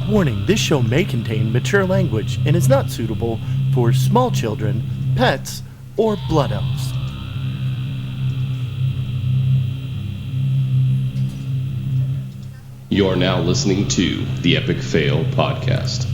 Warning, this show may contain mature language and is not suitable for small children, pets, or blood elves. You are now listening to the Epic Fail Podcast.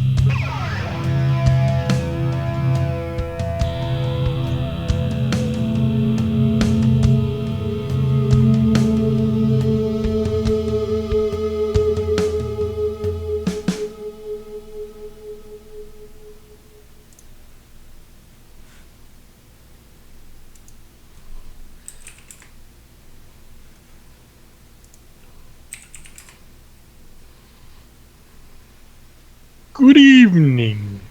Good evening.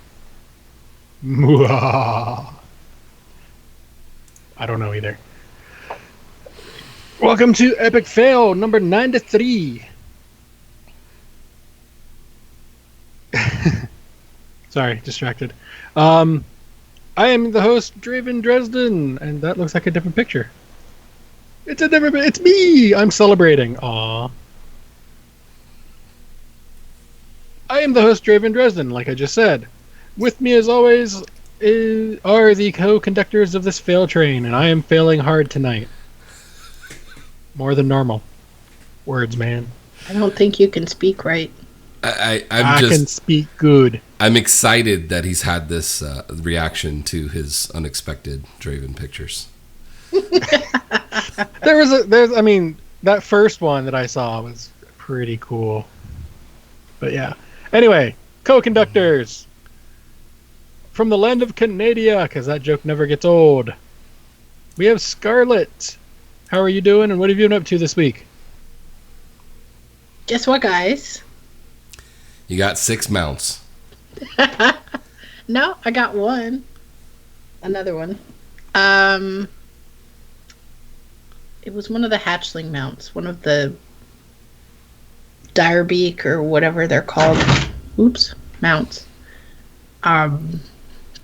I don't know either. Welcome to Epic Fail number 93. Sorry, distracted. I am the host, Draven Dresden, and that looks like a different picture. It's me! I'm celebrating. Aww. I am the host, Draven Dresden, like I just said. With me, as always, are the co-conductors of this fail train, and I am failing hard tonight. More than normal. Words, man. I don't think you can speak right. I can speak good. I'm excited that he's had this reaction to his unexpected Draven pictures. That first one that I saw was pretty cool. But yeah. Anyway, co-conductors. From the land of Canada, because that joke never gets old. We have Scarlet. How are you doing, and what have you been up to this week? Guess what, guys? You got 6 mounts. No, I got one. Another one. It was one of the hatchling mounts. One of the Direbeak or whatever they're called. Oops, mounts.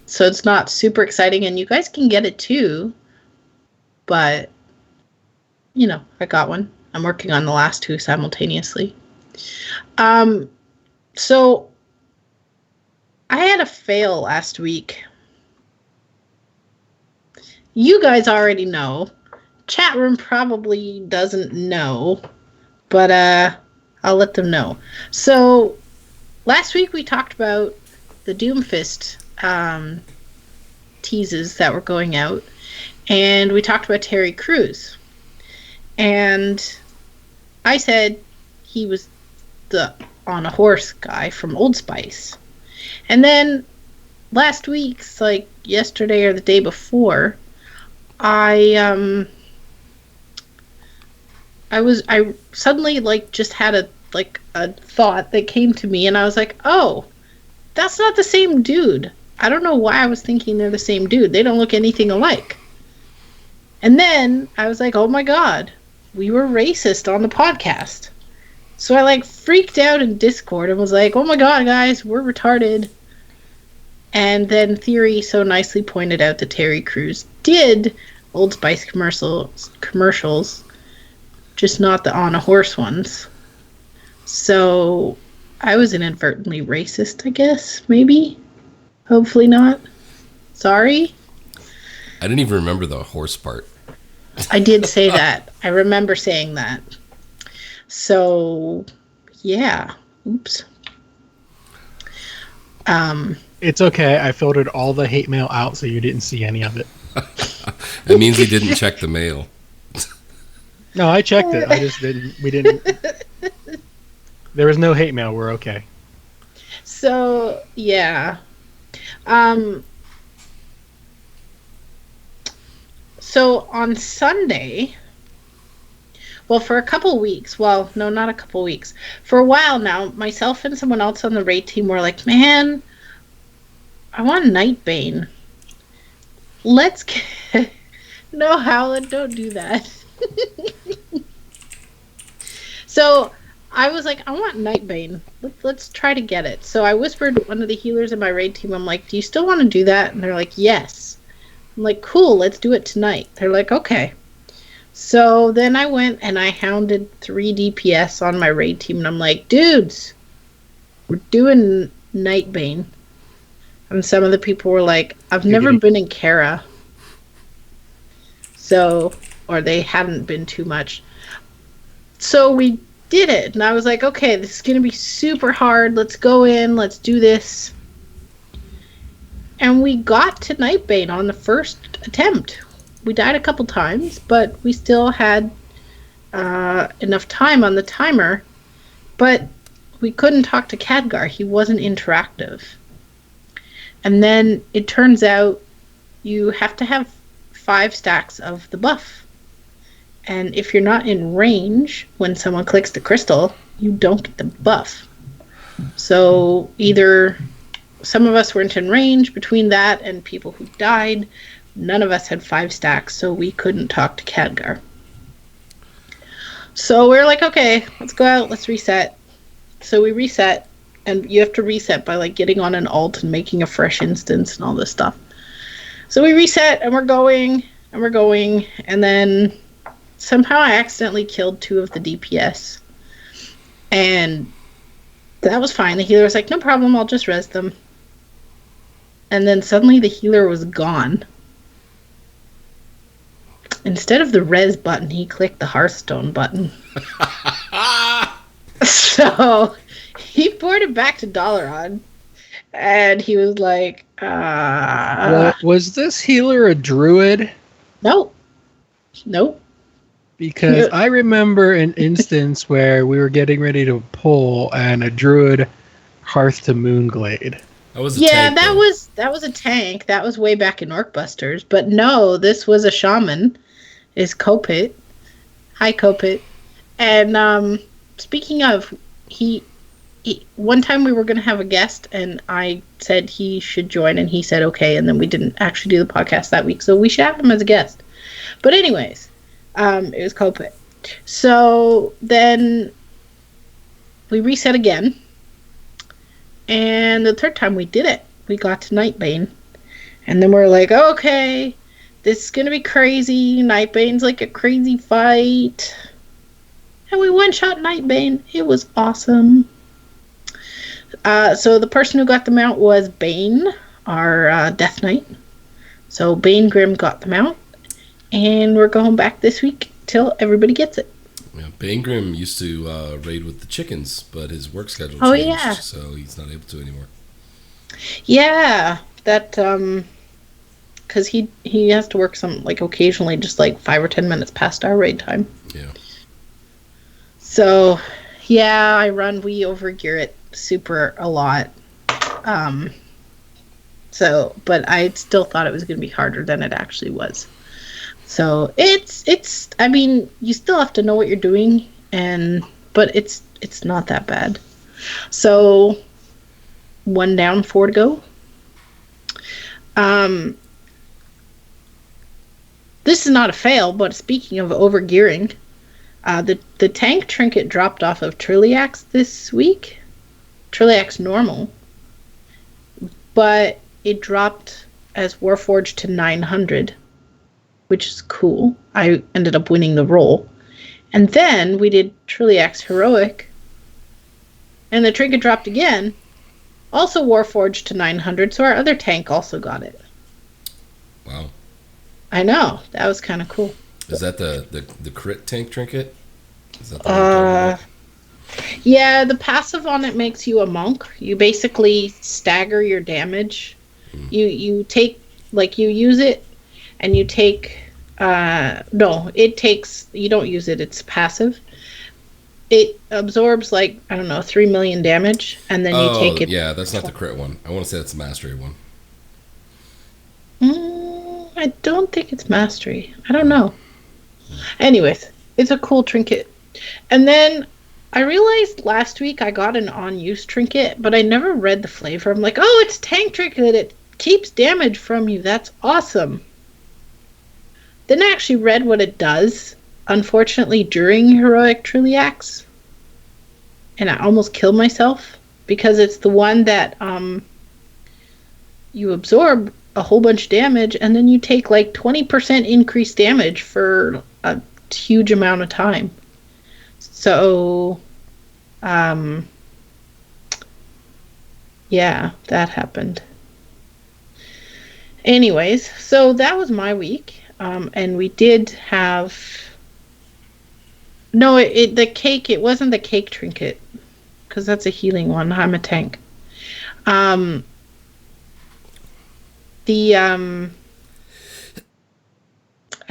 So it's not super exciting, and you guys can get it too. But, I got one. I'm working on the last 2 simultaneously. So I had a fail last week. You guys already know. Chat room probably doesn't know, but I'll let them know. So last week we talked about the Doomfist teases that were going out, and we talked about Terry Crews. And I said he was the on a horse guy from Old Spice. And then last week's, like yesterday or the day before, I suddenly just had a thought that came to me, and I was like, oh, that's not the same dude. I don't know why I was thinking they're the same dude. They don't look anything alike. And then I was like, oh my god, we were racist on the podcast. So I freaked out in Discord and was like, oh my god, guys, we're retarded. And then Theory so nicely pointed out that Terry Crews did Old Spice commercials, just not the on a horse ones. So I was inadvertently racist, I guess, maybe. Hopefully not. Sorry. I didn't even remember the horse part. I did say that. I remember saying that. So, yeah. Oops. It's okay. I filtered all the hate mail out so you didn't see any of it. It means he didn't check the mail. No, I checked it. I just didn't. We didn't. There was no hate mail. We're okay. So, yeah. So on Sunday, well, for a couple weeks, well, no, not a couple weeks. For a while now, myself and someone else on the raid team were like, man, I want Nightbane. Let's get... No, Howland, don't do that. So I was like, I want Nightbane. Let's try to get it. So I whispered to one of the healers in my raid team, I'm like, do you still want to do that? And they're like, yes. I'm like, cool, let's do it tonight. They're like, okay. So then I went and I hounded 3 DPS on my raid team, and I'm like, dudes, we're doing Nightbane. And some of the people were like, I've never been in Kara. So, or they hadn't been too much. So we did it. And I was like, okay, this is going to be super hard. Let's go in. Let's do this. And we got to Nightbane on the first attempt. We died a couple times, but we still had enough time on the timer. But we couldn't talk to Khadgar. He wasn't interactive. And then it turns out you have to have 5 stacks of the buff. And if you're not in range when someone clicks the crystal, you don't get the buff. So either some of us weren't in range between that and people who died. None of us had 5 stacks, so we couldn't talk to Khadgar. So we're like, okay, let's go out, let's reset. So we reset. And you have to reset by like getting on an alt and making a fresh instance and all this stuff. So we reset and we're going, and then somehow I accidentally killed 2 of the DPS. And that was fine. The healer was like, no problem, I'll just res them. And then suddenly the healer was gone. Instead of the res button, he clicked the Hearthstone button. So he ported back to Dalaran, and he was like, Was this healer a druid? Nope. Because I remember an instance where we were getting ready to pull, and a druid hearth to Moonglade. That was that was a tank. That was way back in Orcbusters. But no, this was a shaman. Is Kopit. Hi, Kopit. And speaking of, he one time we were going to have a guest, and I said he should join, and he said okay, and then we didn't actually do the podcast that week, so we should have him as a guest. But anyways, it was Kopit. So then we reset again, and the third time we did it, we got to Nightbane, and then we're like, okay, this is going to be crazy. Nightbane's like a crazy fight. And we one-shot Nightbane. It was awesome. So the person who got the mount was Bane, our Death Knight. So Bane Grim got the mount. And we're going back this week till everybody gets it. Yeah, Bane Grim used to raid with the chickens, but his work schedule changed, so he's not able to anymore. Yeah, that, because he has to work some, like, occasionally just, like, 5 or 10 minutes past our raid time. Yeah. So, yeah, we overgear it super a lot. But I still thought it was going to be harder than it actually was. So it's I mean, you still have to know what you're doing, but it's not that bad. So 1 down, 4 to go. This is not a fail, but speaking of overgearing, the tank trinket dropped off of Trilliax this week. Trilliax normal. But it dropped as Warforged to 900, which is cool. I ended up winning the role. And then we did Trilliax Heroic, and the trinket dropped again, also Warforged to 900, so our other tank also got it. Wow. I know. That was kind of cool. Is that the crit tank trinket? Is that the yeah, the passive on it makes you a monk. You basically stagger your damage. You take, like, you use it, and you take, no, it takes, you don't use it, it's passive. It absorbs, like, I don't know, 3 million damage, and then you take it. Yeah, that's not the crit one. I want to say that's the mastery one. I don't think it's mastery. I don't know. Anyways, it's a cool trinket. And then I realized last week I got an on-use trinket, but I never read the flavor. I'm like, oh, it's tank trinket. It keeps damage from you. That's awesome. Then I actually read what it does, unfortunately, during Heroic Trilliax. And I almost killed myself because it's the one that you absorb a whole bunch of damage, and then you take like 20% increased damage for a huge amount of time. So Yeah, that happened. Anyways, so that was my week. And we did have... No, the cake, it wasn't the cake trinket. Because that's a healing one. I'm a tank. Um, I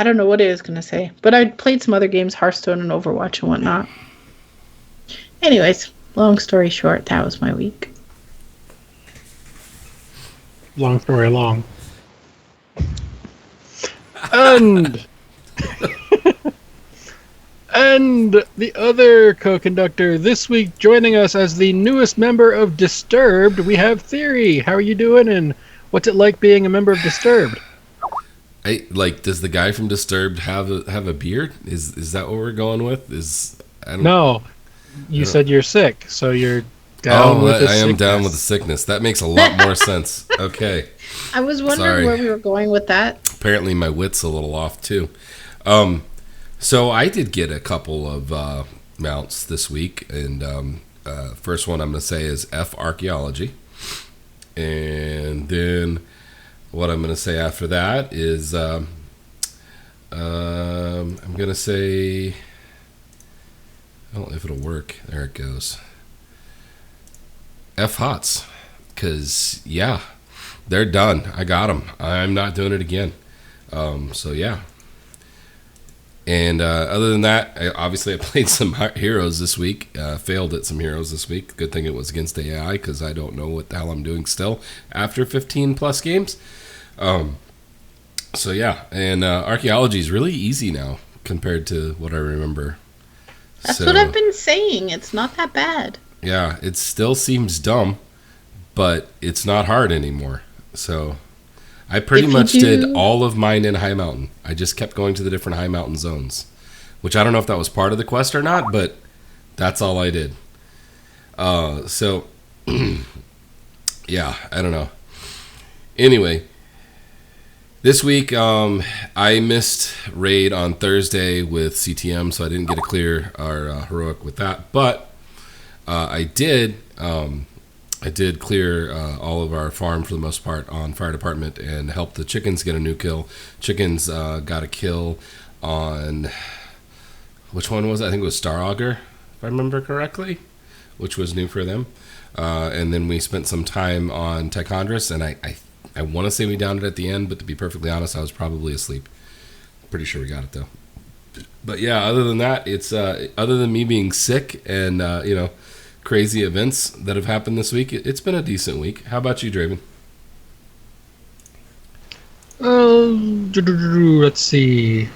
don't know what I was going to say. But I played some other games, Hearthstone and Overwatch and whatnot. Anyways, long story short, that was my week. Long story long. And and the other co-conductor this week joining us as the newest member of Disturbed, we have Theory. How are you doing, and what's it like being a member of Disturbed? Does the guy from Disturbed have a beard? Is that what we're going with? No, you said you're sick, so you're down with the sickness. I am down with the sickness. That makes a lot more sense. Okay. I was wondering where we were going with that. Apparently my wit's a little off too. So I did get a couple of mounts this week, and first one I'm going to say is F Archaeology. And then what I'm going to say after that is I'm going to say, I don't know if it'll work. There it goes. F Hots. Because, yeah, they're done. I got them. I'm not doing it again. So, yeah. And other than that, I played some heroes this week. Failed at some heroes this week. Good thing it was against AI, because I don't know what the hell I'm doing still after 15 plus games. So yeah, and archaeology is really easy now compared to what I remember. That's what I've been saying. It's not that bad. Yeah, it still seems dumb, but it's not hard anymore. So I pretty much did all of mine in High Mountain. I just kept going to the different High Mountain zones, which I don't know if that was part of the quest or not, but that's all I did. So yeah, I don't know. Anyway, this week I missed raid on Thursday with CTM, so I didn't get to clear our heroic with that, but I did clear all of our farm for the most part on fire department and helped the chickens get a new kill. Chickens got a kill on, which one was it? I think it was Star Augur, if I remember correctly, which was new for them. And then we spent some time on Tichondrus, and I want to say we downed it at the end, but to be perfectly honest, I was probably asleep. Pretty sure we got it though. But yeah, other than that, it's other than me being sick and crazy events that have happened this week, it's been a decent week. How about you, Draven? Let's see.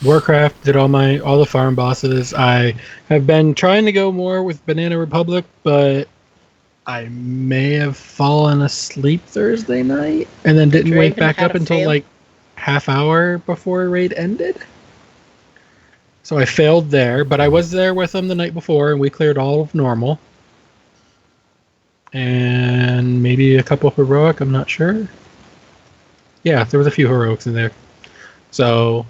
Warcraft did all the farm bosses. I have been trying to go more with Banana Republic, but I may have fallen asleep Thursday night and then didn't wake back up until like half hour before raid ended. So I failed there, but I was there with them the night before, and we cleared all of normal. And maybe a couple heroic, I'm not sure. Yeah, there was a few heroics in there. So,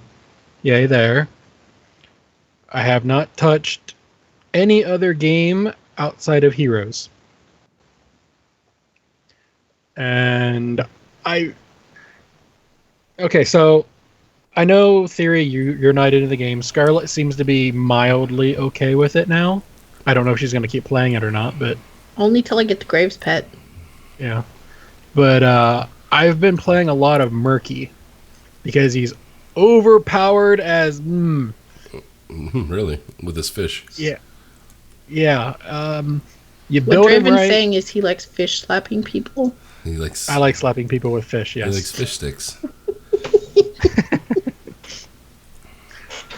yay there. I have not touched any other game outside of Heroes. And okay, so I know, Theory, you're not into the game. Scarlet seems to be mildly okay with it now. I don't know if she's going to keep playing it or not, but... Only till I get the Graves pet. Yeah. But I've been playing a lot of Murky, because he's overpowered as... Really? With his fish? Yeah. Yeah. You what build him Draven's right. saying is he likes fish slapping people. I like slapping people with fish, yes. He likes fish sticks.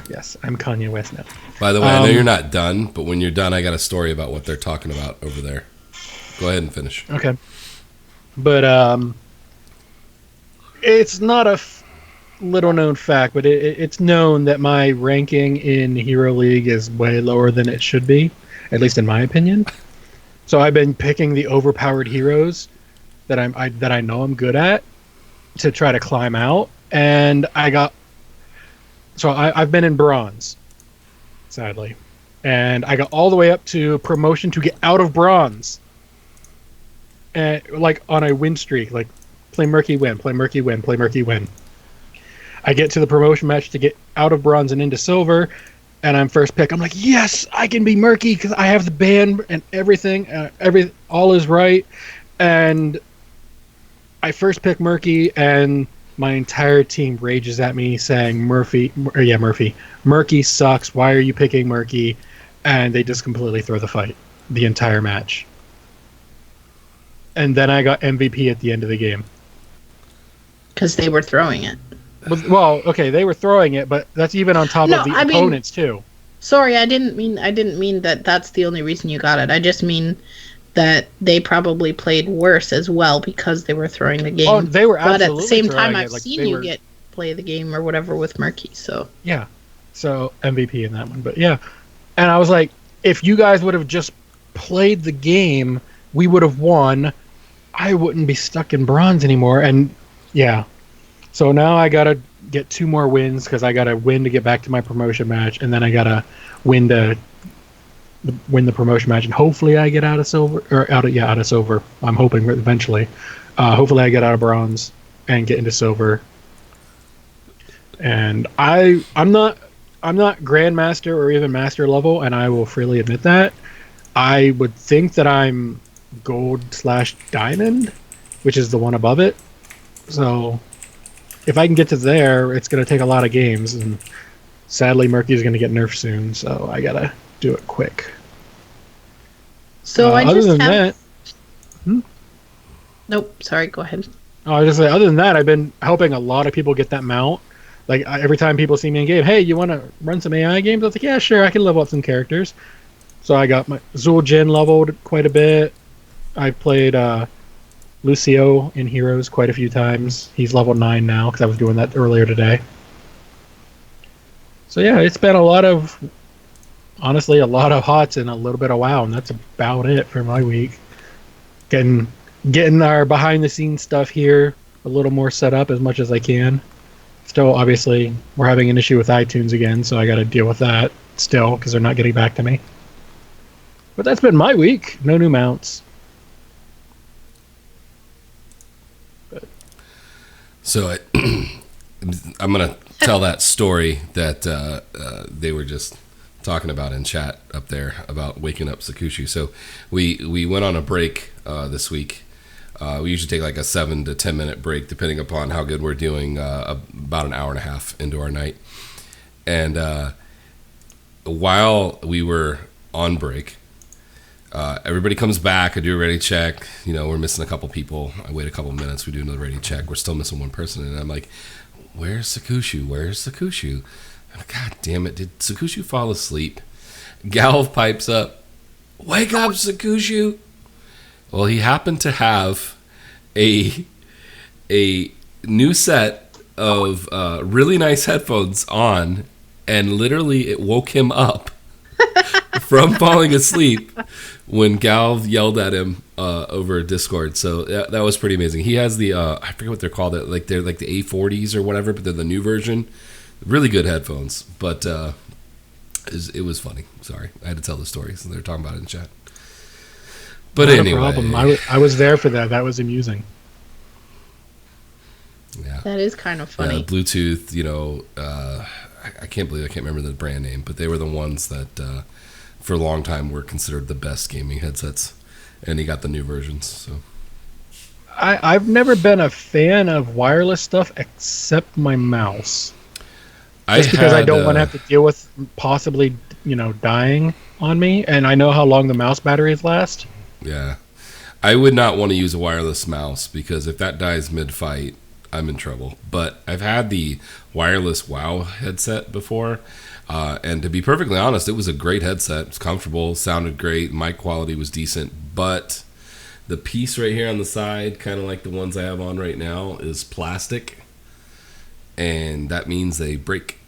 Yes, I'm Kanye West now. By the way, I know you're not done, but when you're done, I got a story about what they're talking about over there. Go ahead and finish. Okay. But it's not a little known fact, but it's known that my ranking in Hero League is way lower than it should be, at least in my opinion. So I've been picking the overpowered heroes that I know I'm good at to try to climb out, and I've been in bronze, sadly, and I got all the way up to promotion to get out of bronze. like on a win streak, like play Murky, win, play Murky, win, play Murky, win. I get to the promotion match to get out of bronze and into silver, and I'm first pick. I'm like, yes, I can be Murky because I have the band and everything. All is right, and I first pick Murky, and my entire team rages at me saying, Murphy, Murky sucks. Why are you picking Murky? And they just completely throw the fight, the entire match. And then I got MVP at the end of the game. Because they were throwing it. Well, okay, they were throwing it, but that's even on top of the opponents too. Sorry, I didn't mean that that's the only reason you got it. I just mean that they probably played worse as well because they were throwing the game. Oh, they were absolutely. But at the same time, I've like seen you get play the game or whatever with Murky. So yeah, so MVP in that one. But yeah, and I was like, if you guys would have just played the game, we would have won. I wouldn't be stuck in bronze anymore. And yeah, so now I gotta get 2 more wins because I gotta win to get back to my promotion match, and then I gotta win to win the promotion match, and hopefully I get out of silver out of silver. I'm hoping eventually. Hopefully I get out of bronze and get into silver. And I'm not grandmaster or even master level, and I will freely admit that. I would think that I'm gold/diamond, which is the one above it. So if I can get to there, it's going to take a lot of games, and sadly Murky is going to get nerfed soon, so I gotta do it quick. So I other just than have... that, Nope, sorry, go ahead. I was just say, other than that, I've been helping a lot of people get that mount. Like every time people see me in game, hey, you want to run some AI games? I was like, yeah, sure, I can level up some characters. So I got my Zul'jin leveled quite a bit. I played Lucio in Heroes quite a few times. He's level 9 now because I was doing that earlier today. So yeah, it's been honestly a lot of HOTS and a little bit of WoW, and that's about it for my week. Getting our behind the scenes stuff here a little more set up as much as I can. Still, obviously, we're having an issue with iTunes again, so I got to deal with that still because they're not getting back to me. But that's been my week. No new mounts. So I'm gonna tell that story that they were just talking about in chat up there about waking up Sakushu. So we went on a break this week. We usually take like a 7 to 10 minute break depending upon how good we're doing, about an hour and a half into our night. And while we were on break, everybody comes back. I do a ready check. We're missing a couple people. I wait a couple minutes. We do another ready check. We're still missing one person. And I'm like, where's Sakushu? Where's Sakushu? I'm like, God damn it. Did Sakushu fall asleep? Galv pipes up, wake up, Sakushu. Well, he happened to have a new set of really nice headphones on, and literally it woke him up from falling asleep when Galv yelled at him over Discord. So that was pretty amazing. He has the I forget what they're called. They're like the A40s or whatever, but they're the new version. Really good headphones, but it was funny. Sorry, I had to tell the story, so they're talking about it in chat. But Not anyway, a problem. I was there for that. That was amusing. Yeah, That is kind of funny. Bluetooth. I can't believe I can't remember the brand name, but they were the ones that for a long time were considered the best gaming headsets, and he got the new versions. So I've never been a fan of wireless stuff except my mouse. Just because I don't want to have to deal with possibly, dying on me, and I know how long the mouse batteries last. Yeah, I would not want to use a wireless mouse because if that dies mid-fight, I'm in trouble. But I've had the wireless WoW headset before, and to be perfectly honest, it was a great headset. It was comfortable, sounded great, mic quality was decent, but the piece right here on the side, kind of like the ones I have on right now, is plastic, and that means they break.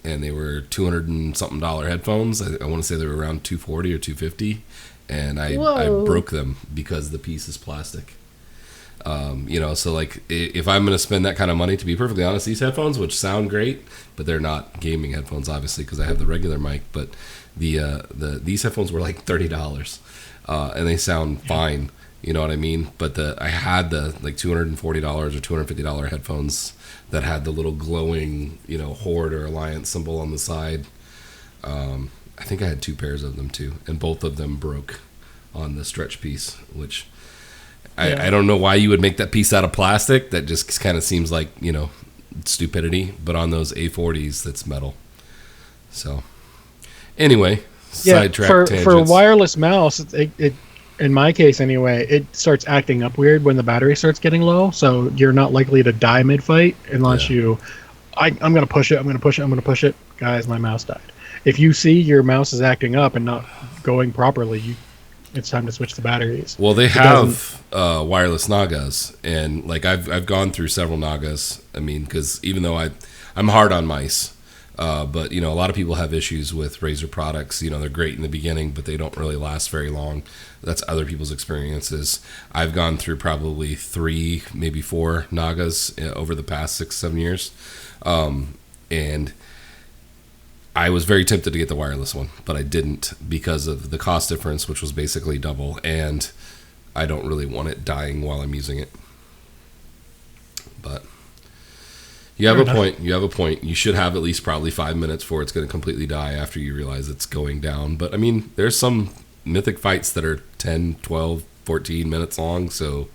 And they were $200 and something headphones. I want to say they were around $240 or $250, and I broke them because the piece is plastic. So like if I'm going to spend that kind of money, to be perfectly honest, these headphones, which sound great, but they're not gaming headphones, obviously, because I have the regular mic. But these headphones were like $30, and they sound fine. You know what I mean? But I had the like $240 or $250 headphones that had the little glowing, Horde or Alliance symbol on the side. I think I had 2 pairs of them too, and both of them broke on the stretch piece, which I don't know why you would make that piece out of plastic. That just kind of seems like, stupidity. But on those A40s, that's metal. So anyway, sidetrack tangents. For wireless mouse, it in my case anyway, it starts acting up weird when the battery starts getting low. So you're not likely to die mid-fight unless I'm going to push it. Guys, my mouse died. If you see your mouse is acting up and not going properly, it's time to switch the batteries. Well, they have wireless Nagas, and like I've gone through several Nagas. I mean, because even though I'm hard on mice, but a lot of people have issues with Razer products. They're great in the beginning, but they don't really last very long. That's other people's experiences. I've gone through probably 3, maybe 4 Nagas over the past 6-7 years, and I was very tempted to get the wireless one, but I didn't because of the cost difference, which was basically double, and I don't really want it dying while I'm using it. But you have a point. You should have at least probably 5 minutes before it's going to completely die after you realize it's going down. But I mean, there's some mythic fights that are 10, 12, 14 minutes long, so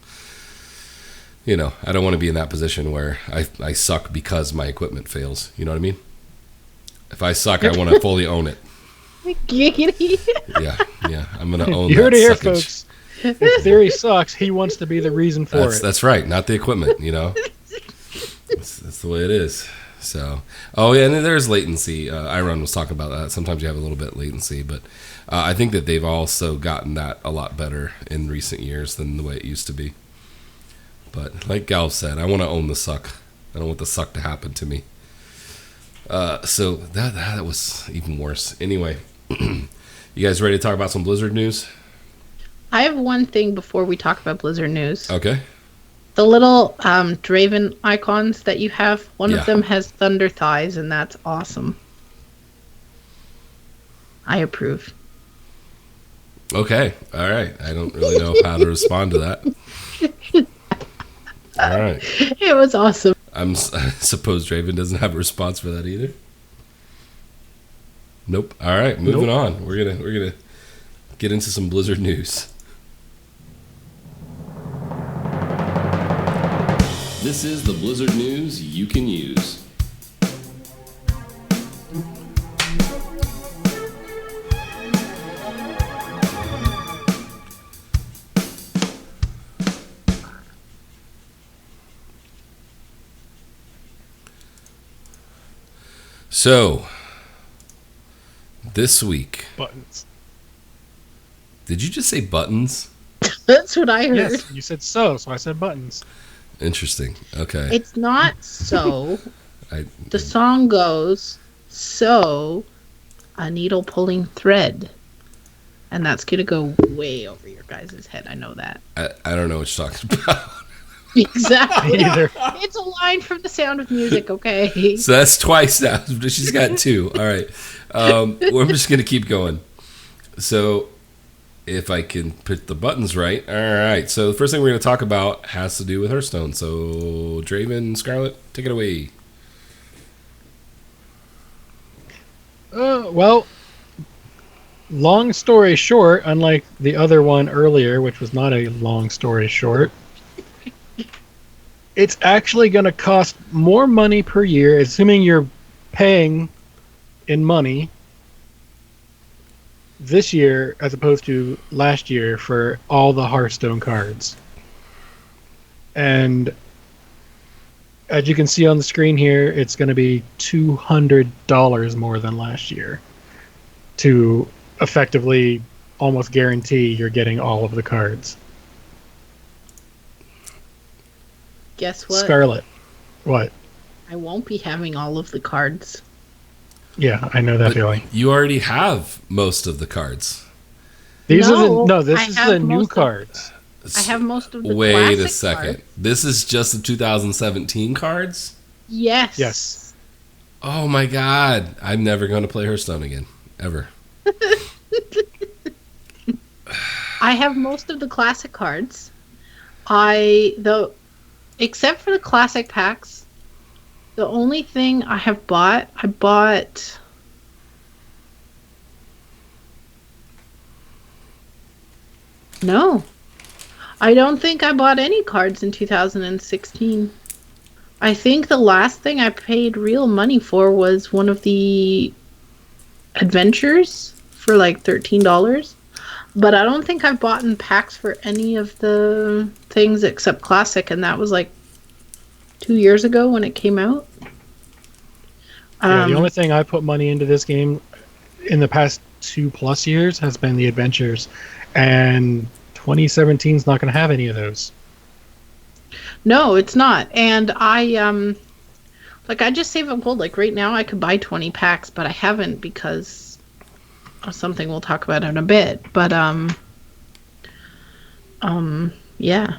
I don't want to be in that position where I suck because my equipment fails. You know what I mean? If I suck, I want to fully own it. Yeah, I'm going to own that. You heard it here, suckage. folks. If Theory sucks, he wants to be the reason for it. That's right, not the equipment, That's the way it is. So, and then there's latency. Iron was talking about that. Sometimes you have a little bit of latency, but I think that they've also gotten that a lot better in recent years than the way it used to be. But like Gal said, I want to own the suck. I don't want the suck to happen to me. So that was even worse. Anyway, you guys ready to talk about some Blizzard news? I have one thing before we talk about Blizzard news. Okay. The little Draven icons that you have, one of them has thunder thighs, and that's awesome. I approve. Okay. All right. I don't really know how to respond to that. All right. It was awesome. I suppose Draven doesn't have a response for that either. Nope. All right, moving on. We're gonna get into some Blizzard news. This is the Blizzard news you can use. So, this week... Buttons. Did you just say buttons? That's what I heard. Yes, you said so I said buttons. Interesting. Okay. It's not so. The song goes, so, a needle pulling thread. And that's going to go way over your guys' head. I know that. I don't know what you're talking about. Exactly. It's a line from The Sound of Music, okay? So that's twice now. She's got 2. All right. We're just going to keep going. So if I can put the buttons right. All right. So the first thing we're going to talk about has to do with Hearthstone. So Draven, Scarlet, take it away. Well, long story short, unlike the other one earlier, which was not a long story short, it's actually going to cost more money per year, assuming you're paying in money this year as opposed to last year for all the Hearthstone cards. And as you can see on the screen here, it's going to be $200 more than last year to effectively almost guarantee you're getting all of the cards. Guess what? Scarlet. What? I won't be having all of the cards. Yeah, I know that feeling. You already have most of the cards. These are No, this is the new cards. I have most of the Wait classic a second. cards. This is just the 2017 cards? Yes. Yes. Oh my god. I'm never going to play Hearthstone again. Ever. I have most of the classic cards. Except for the classic packs, the only thing I bought. No, I don't think I bought any cards in 2016. I think the last thing I paid real money for was one of the adventures for like $13. But I don't think I've bought in packs for any of the things except classic, and that was like 2 years ago when it came out. Yeah, the only thing I put money into this game in the past 2+ years has been the adventures, and 2017 is not going to have any of those. No, it's not. And I just save up gold. Like right now I could buy 20 packs, but I haven't because of something we'll talk about in a bit. But yeah.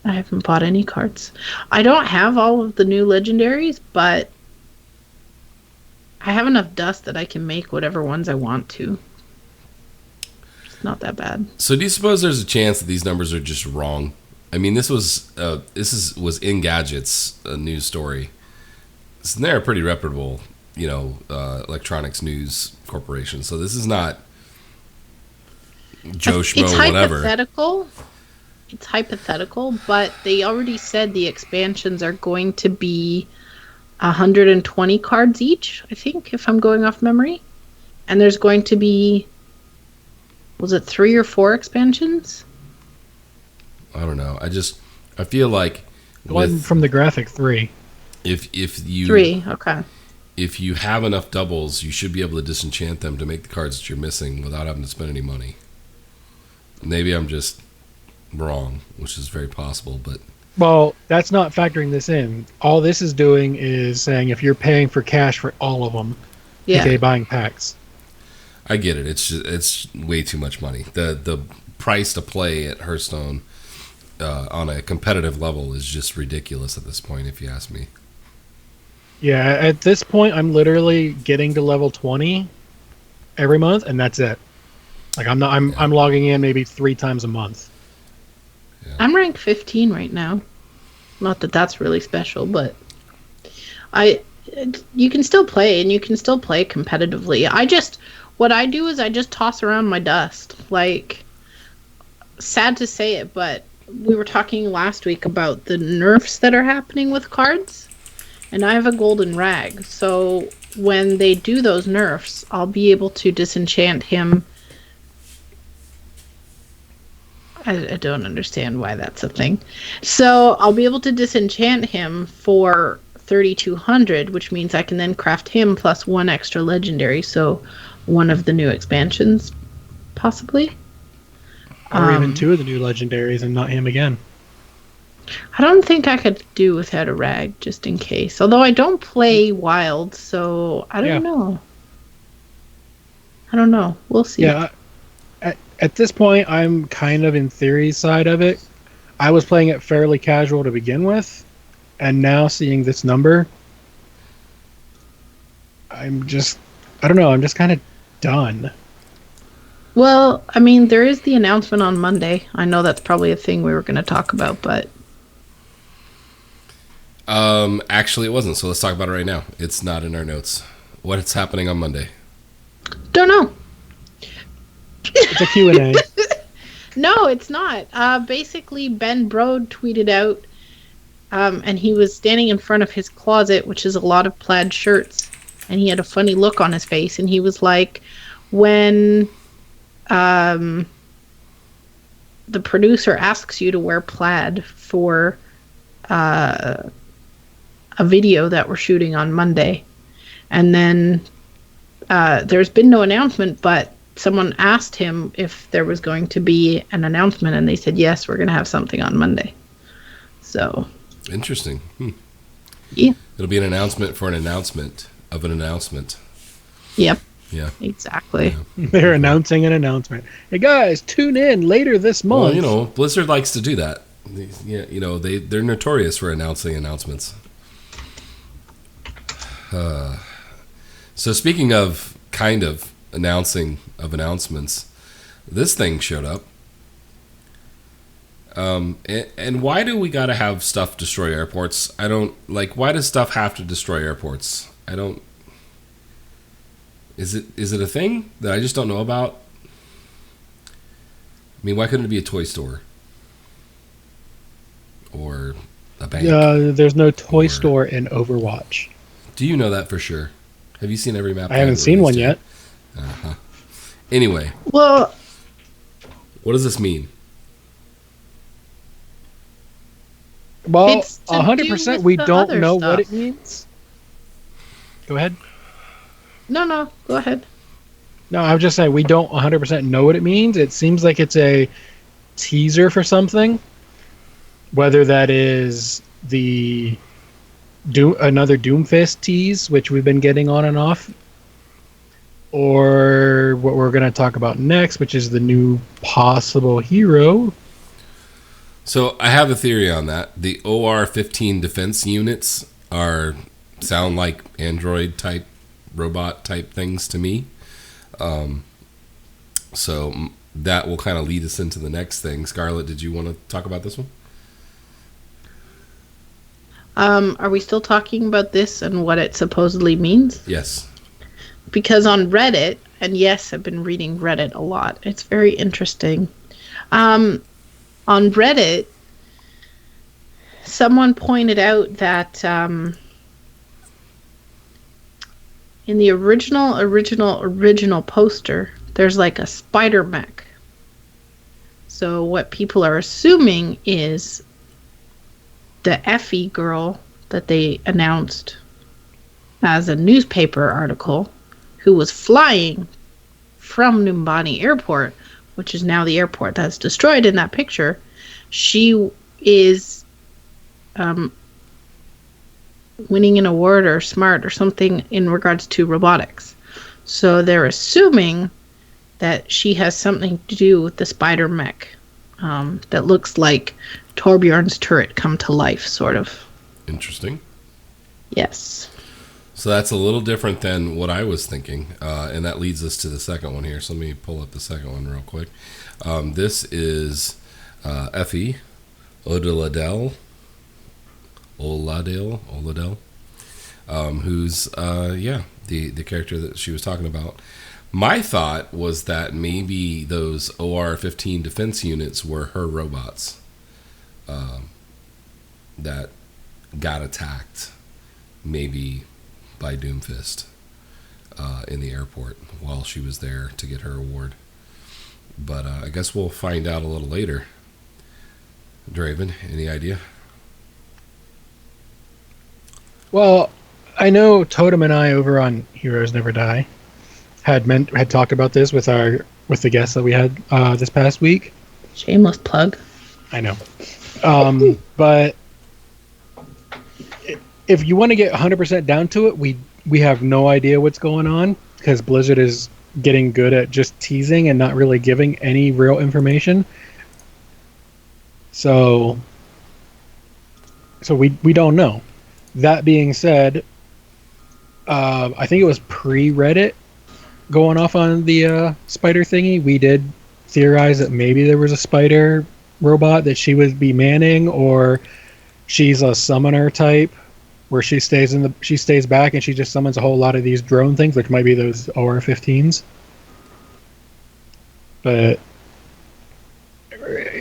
I haven't bought any cards. I don't have all of the new legendaries, but I have enough dust that I can make whatever ones I want to. It's not that bad. So do you suppose there's a chance that these numbers are just wrong? I mean, this was in Gadget's news story. So they're a pretty reputable, electronics news corporation. So this is not Joe Schmo, whatever. It's hypothetical, but they already said the expansions are going to be 120 cards each, I think, if I'm going off memory. And there's going to be, was it 3 or 4 expansions? I don't know. I feel like One from the graphic, 3. If you 3, okay. If you have enough doubles, you should be able to disenchant them to make the cards that you're missing without having to spend any money. Maybe I'm just wrong, which is very possible, but Well, that's not factoring this in. All this is doing is saying if you're paying for cash for all of them, aka buying packs. I get it. It's way too much money. The price to play at Hearthstone on a competitive level is just ridiculous at this point, if you ask me. Yeah, at this point, I'm literally getting to level 20 every month, and that's it. Like I'm logging in maybe 3 times a month. Yeah. I'm ranked 15 right now. Not that that's really special, but you can still play, and you can still play competitively. What I do is I just toss around my dust. Like, sad to say it, but we were talking last week about the nerfs that are happening with cards, and I have a golden rag. So when they do those nerfs, I'll be able to disenchant him. I don't understand why that's a thing. So I'll be able to disenchant him for 3,200, which means I can then craft him plus 1 extra legendary. So one of the new expansions, possibly. Or even 2 of the new legendaries and not him again. I don't think I could do without a rag, just in case. Although I don't play wild, so I don't know. I don't know. We'll see. Yeah. At this point, I'm kind of in theory side of it. I was playing it fairly casual to begin with, and now seeing this number, I don't know, I'm just kind of done. Well, I mean, there is the announcement on Monday. I know that's probably a thing we were going to talk about, but... Actually, it wasn't, so let's talk about it right now. It's not in our notes. What's happening on Monday? Don't know. It's a Q&A. No, it's not. Basically, Ben Brode tweeted out, and he was standing in front of his closet, which is a lot of plaid shirts, and he had a funny look on his face, and he was like, when the producer asks you to wear plaid for a video that we're shooting on Monday, and then there's been no announcement, but someone asked him if there was going to be an announcement, and they said, yes, we're going to have something on Monday. So. Interesting. Yeah. It'll be an announcement for an announcement of an announcement. Yep. Yeah. Exactly. Yeah. They're announcing an announcement. Hey, guys, tune in later this month. Well, Blizzard likes to do that. Yeah, they're notorious for announcing announcements. So speaking of kind of announcing of announcements, this thing showed up. And why do we gotta have stuff destroy airports? I don't like. Why does stuff have to destroy airports? I don't. Is it a thing that I just don't know about? I mean, why couldn't it be a toy store or a bank? There's no toy Or- store in Overwatch. Do you know that for sure? Have you seen every map? I haven't seen one yet. Uh-huh. Anyway, Well, what does this mean? Well, It's to do 100% with we the don't other know stuff. what it means. Go ahead. no, go ahead. No, I was just saying we don't 100% know what it means. It seems like it's a teaser for something. Whether that is the another Doomfist tease, which we've been getting on and off, or what we're going to talk about next, which is the new possible hero. So I have a theory on that. The OR-15 defense units sound like android type, robot type things to me. So that will kind of lead us into the next thing. Scarlett, did you want to talk about this one? Are we still talking about this and what it supposedly means? Yes. Because on Reddit, and yes, I've been reading Reddit a lot. It's very interesting. On Reddit, someone pointed out that in the original poster, there's like a spider mech. So what people are assuming is the Effie girl that they announced as a newspaper article, who was flying from Numbani Airport, which is now the airport that's destroyed in that picture. She is winning an award or smart or something in regards to robotics. So they're assuming that she has something to do with the spider mech that looks like Torbjorn's turret come to life, sort of. Interesting. Yes. So that's a little different than what I was thinking. And that leads us to the second one here. So let me pull up the second one real quick. This is Effie Oladell, who's, the character that she was talking about. My thought was that maybe those OR-15 defense units were her robots that got attacked, maybe by Doomfist in the airport while she was there to get her award. But I guess we'll find out a little later. Draven, any idea? Well, I know Totem and I over on Heroes Never Die had talked about this with the guests that we had this past week. Shameless plug. I know. But if you want to get 100% down to it, we have no idea what's going on because Blizzard is getting good at just teasing and not really giving any real information. So we don't know. That being said, I think it was pre-Reddit going off on the spider thingy. We did theorize that maybe there was a spider robot that she would be manning, or she's a summoner type where she stays back and she just summons a whole lot of these drone things, which might be those OR-15s. But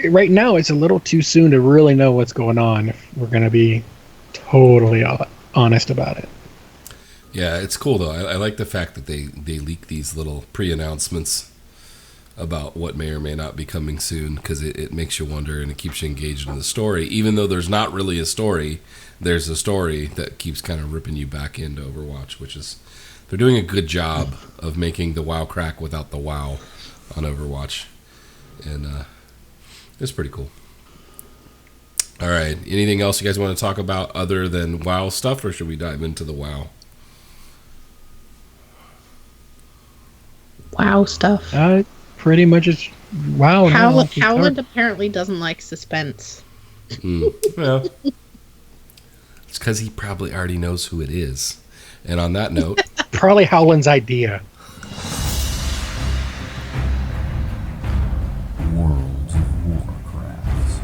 right now, it's a little too soon to really know what's going on. If we're going to be totally honest about it. Yeah, it's cool though. I like the fact that they leak these little pre-announcements about what may or may not be coming soon, because it makes you wonder and it keeps you engaged in the story. Even though there's not really a story, there's a story that keeps kind of ripping you back into Overwatch, which is, they're doing a good job of making the WoW crack without the WoW on Overwatch. And it's pretty cool. All right, anything else you guys want to talk about other than WoW stuff, or should we dive into the WoW? Wow stuff. Pretty much it's WoW. Howland apparently doesn't like suspense. Well, it's because he probably already knows who it is. And on that note, Probably Howland's idea. World of Warcraft.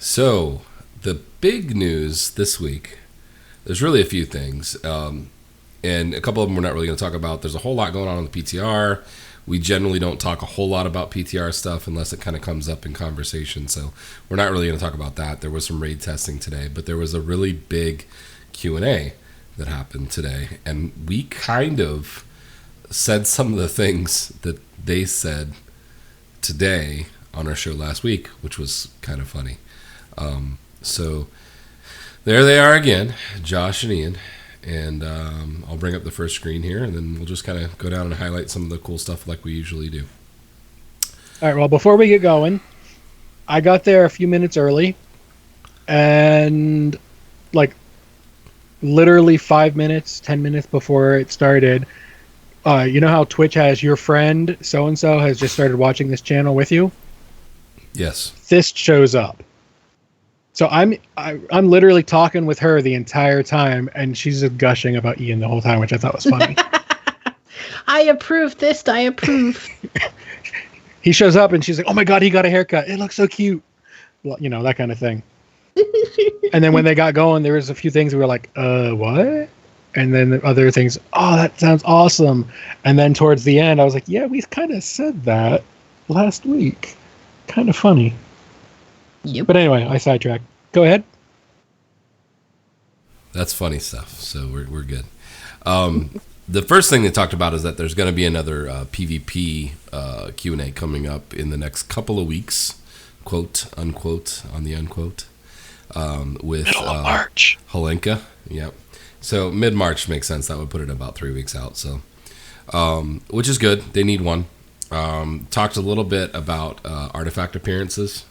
So, the big news this week, there's really a few things. And a couple of them we're not really going to talk about. There's a whole lot going on the PTR. We generally don't talk a whole lot about PTR stuff unless it kind of comes up in conversation. So we're not really going to talk about that. There was some raid testing today, but there was a really big Q&A that happened today. And we kind of said some of the things that they said today on our show last week, which was kind of funny. So there they are again, Josh and Ian. And I'll bring up the first screen here, and then we'll just kind of go down and highlight some of the cool stuff like we usually do. All right, well, before we get going, I got there a few minutes early, and like literally 5 minutes, 10 minutes before it started, you know how Twitch has your friend so-and-so has just started watching this channel with you? Yes. This shows up. So I'm literally talking with her the entire time, and she's just gushing about Ian the whole time, which I thought was funny. I approve this. I approve. He shows up, and she's like, "Oh my god, he got a haircut. It looks so cute." Well, you know, that kind of thing. And then when they got going, there was a few things we were like, what? And then the other things, oh, that sounds awesome. And then towards the end, I was like, yeah, we kind of said that last week. Kind of funny. Yep. But anyway, I sidetracked. Go ahead. That's funny stuff. So we're good. The first thing they talked about is that there's going to be another PvP Q&A coming up in the next couple of weeks, quote unquote, on the unquote, with March. Holenka. Yep. So mid-March makes sense. That would put it about 3 weeks out. So, which is good. They need one. Talked a little bit about artifact appearances.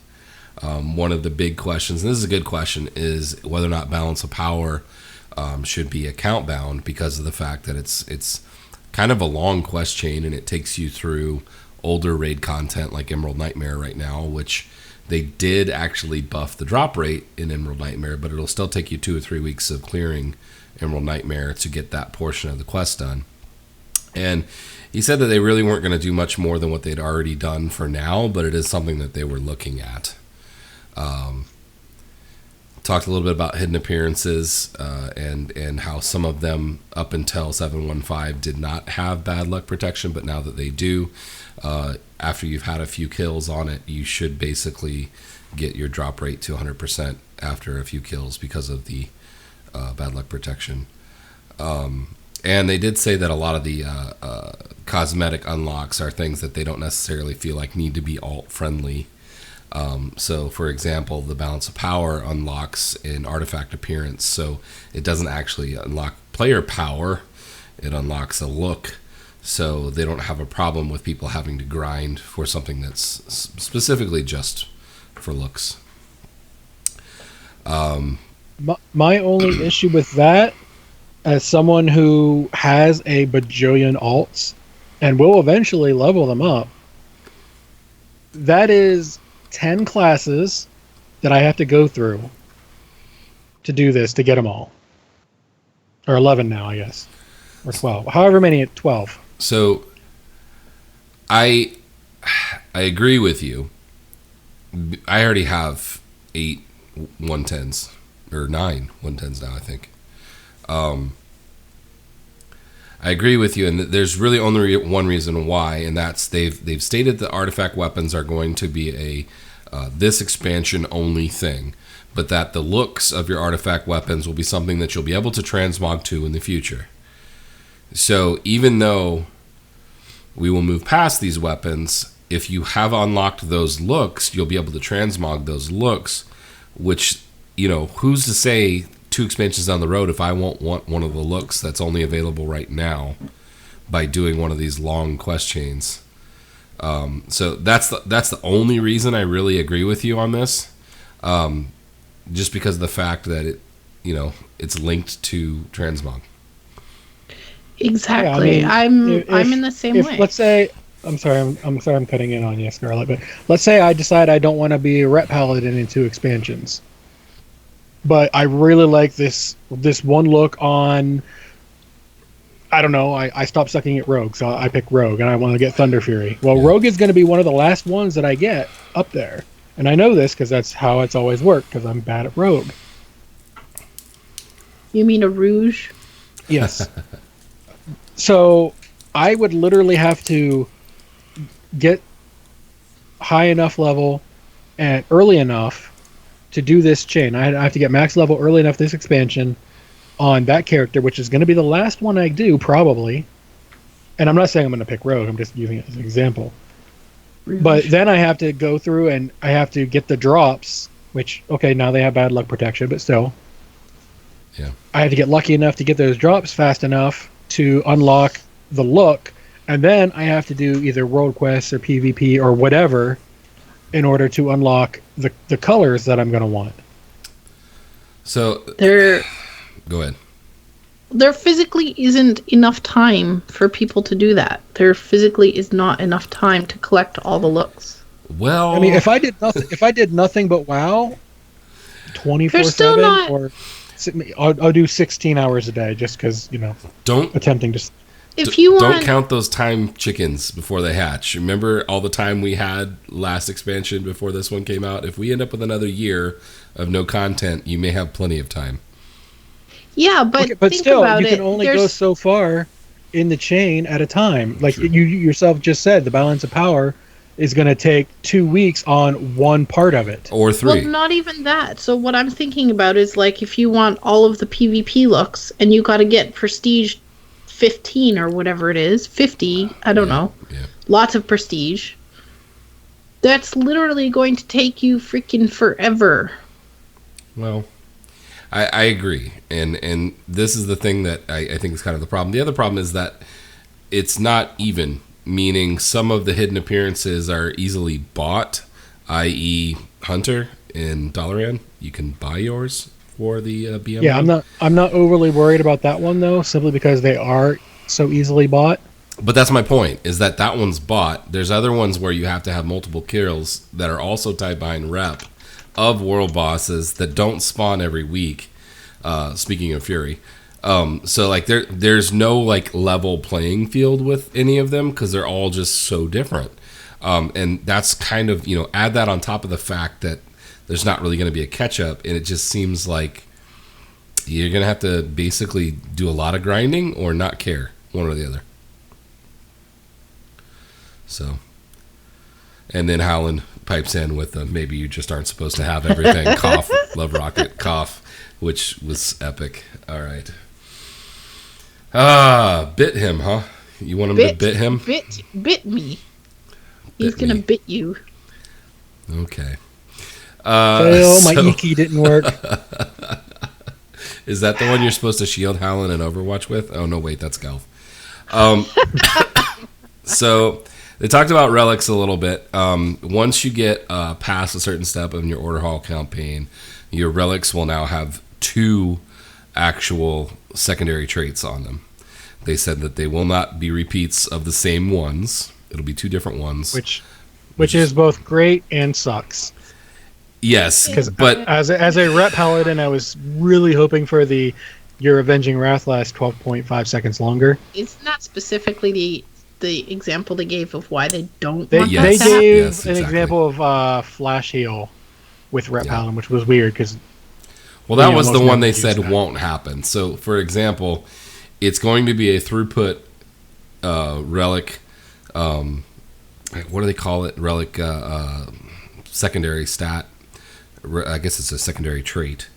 One of the big questions, and this is a good question, is whether or not Balance of Power should be account bound, because of the fact that it's kind of a long quest chain, and it takes you through older raid content like Emerald Nightmare right now, which they did actually buff the drop rate in Emerald Nightmare, but it'll still take you 2 or 3 weeks of clearing Emerald Nightmare to get that portion of the quest done. And he said that they really weren't going to do much more than what they'd already done for now, but it is something that they were looking at. Talked a little bit about hidden appearances and how some of them up until 715 did not have bad luck protection, but now that they do, after you've had a few kills on it, you should basically get your drop rate to 100% after a few kills because of the bad luck protection. And they did say that a lot of the cosmetic unlocks are things that they don't necessarily feel like need to be alt friendly. So, for example, the Balance of Power unlocks an artifact appearance, so it doesn't actually unlock player power, it unlocks a look, so they don't have a problem with people having to grind for something that's specifically just for looks. My only issue with that, as someone who has a bajillion alts and will eventually level them up, that is 10 classes that I have to go through to do this, to get them all. Or 11 now, I guess. Or 12. However many at 12. So, I agree with you. I already have 8 110s, or 9 110s now, I think. I agree with you, and there's really only one reason why, and that's they've stated that artifact weapons are going to be a this expansion only thing, but that the looks of your artifact weapons will be something that you'll be able to transmog to in the future. So even though we will move past these weapons, if you have unlocked those looks, you'll be able to transmog those looks, which, you know, who's to say 2 expansions down the road if I won't want one of the looks that's only available right now by doing one of these long quest chains. So that's the only reason I really agree with you on this, just because of the fact that it's linked to transmog. Exactly. Yeah, I mean, I'm in the same way. Let's say, I'm sorry I'm cutting in on you, Scarlett, but let's say I decide I don't want to be a rep paladin in 2 expansions, but I really like this one look on, I don't know, I stopped sucking at Rogue, so I pick Rogue, and I want to get Thunder Fury. Well, yeah. Rogue is going to be one of the last ones that I get up there. And I know this because that's how it's always worked, because I'm bad at rogue. You mean a rouge? Yes. So I would literally have to get high enough level and early enough to do this chain. I have to get max level early enough this expansion on that character, which is going to be the last one I do, probably. And I'm not saying I'm going to pick rogue, I'm just using it as an example. Rouge. But then I have to go through and I have to get the drops, which, okay, now they have bad luck protection, but still. Yeah. I had to get lucky enough to get those drops fast enough to unlock the look, and then I have to do either world quests or PvP or whatever in order to unlock the colors that I'm going to want. So There go ahead. physically isn't enough time for people to do that. There physically is not enough time to collect all the looks. Well, I mean, if I did nothing but WoW, 24/7, not- or I'll do 16 hours a day just because don't attempting to. If you don't want, count those time chickens before they hatch. Remember all the time we had last expansion before this one came out? If we end up with another year of no content, you may have plenty of time. yeah, but Okay, but think still, about you it. can only go There's- so far in the chain at a time. Like True. you yourself just said, the balance of power is going to take 2 weeks on one part of it. Or three. Well, not even that. So what I'm thinking about is like if you want all of the PvP looks and you got to get prestige 15 or whatever it is, 50, I don't know. Yeah. Lots of prestige. That's literally going to take you freaking forever. Well, I agree. And this is the thing that I think is kind of the problem. The other problem is that it's not even, meaning some of the hidden appearances are easily bought, i.e. Hunter in Dalaran. You can buy yours for the BM. Yeah, I'm not overly worried about that one though, simply because they are so easily bought. But that's my point, is that one's bought. There's other ones where you have to have multiple kills that are also tied behind rep of world bosses that don't spawn every week. Speaking of Fury. So like there's no like level playing field with any of them because they're all just so different. And that's kind of, add that on top of the fact that there's not really going to be a catch up, and it just seems like you're going to have to basically do a lot of grinding or not care, one or the other. So, and then Howland pipes in with maybe you just aren't supposed to have everything. Cough, love rocket, cough, which was epic. All right. Bit him, huh? You want him to bit him? Bit me. He's Bit going to me. bit you. Okay. Fail, my so- Iki didn't work. Is that the one you're supposed to shield Howland and Overwatch with? Oh, no, wait, that's Golf. So they talked about relics a little bit. Once you get past a certain step in your Order Hall campaign, your relics will now have 2 actual secondary traits on them. They said that they will not be repeats of the same ones. It'll be 2 different ones. Which is both great and sucks. Yes, Because but as a rep paladin, I was really hoping for your Avenging Wrath lasts 12.5 seconds longer. It's not specifically the example they gave of why they don't They, want they that. gave Yes, an exactly. example of Flash Heal with rep Yeah. paladin, which was weird because well, that we was the almost one they never said used that. won't happen. So, for example, it's going to be a throughput relic. What do they call it? Relic secondary stat. I guess it's a secondary trait.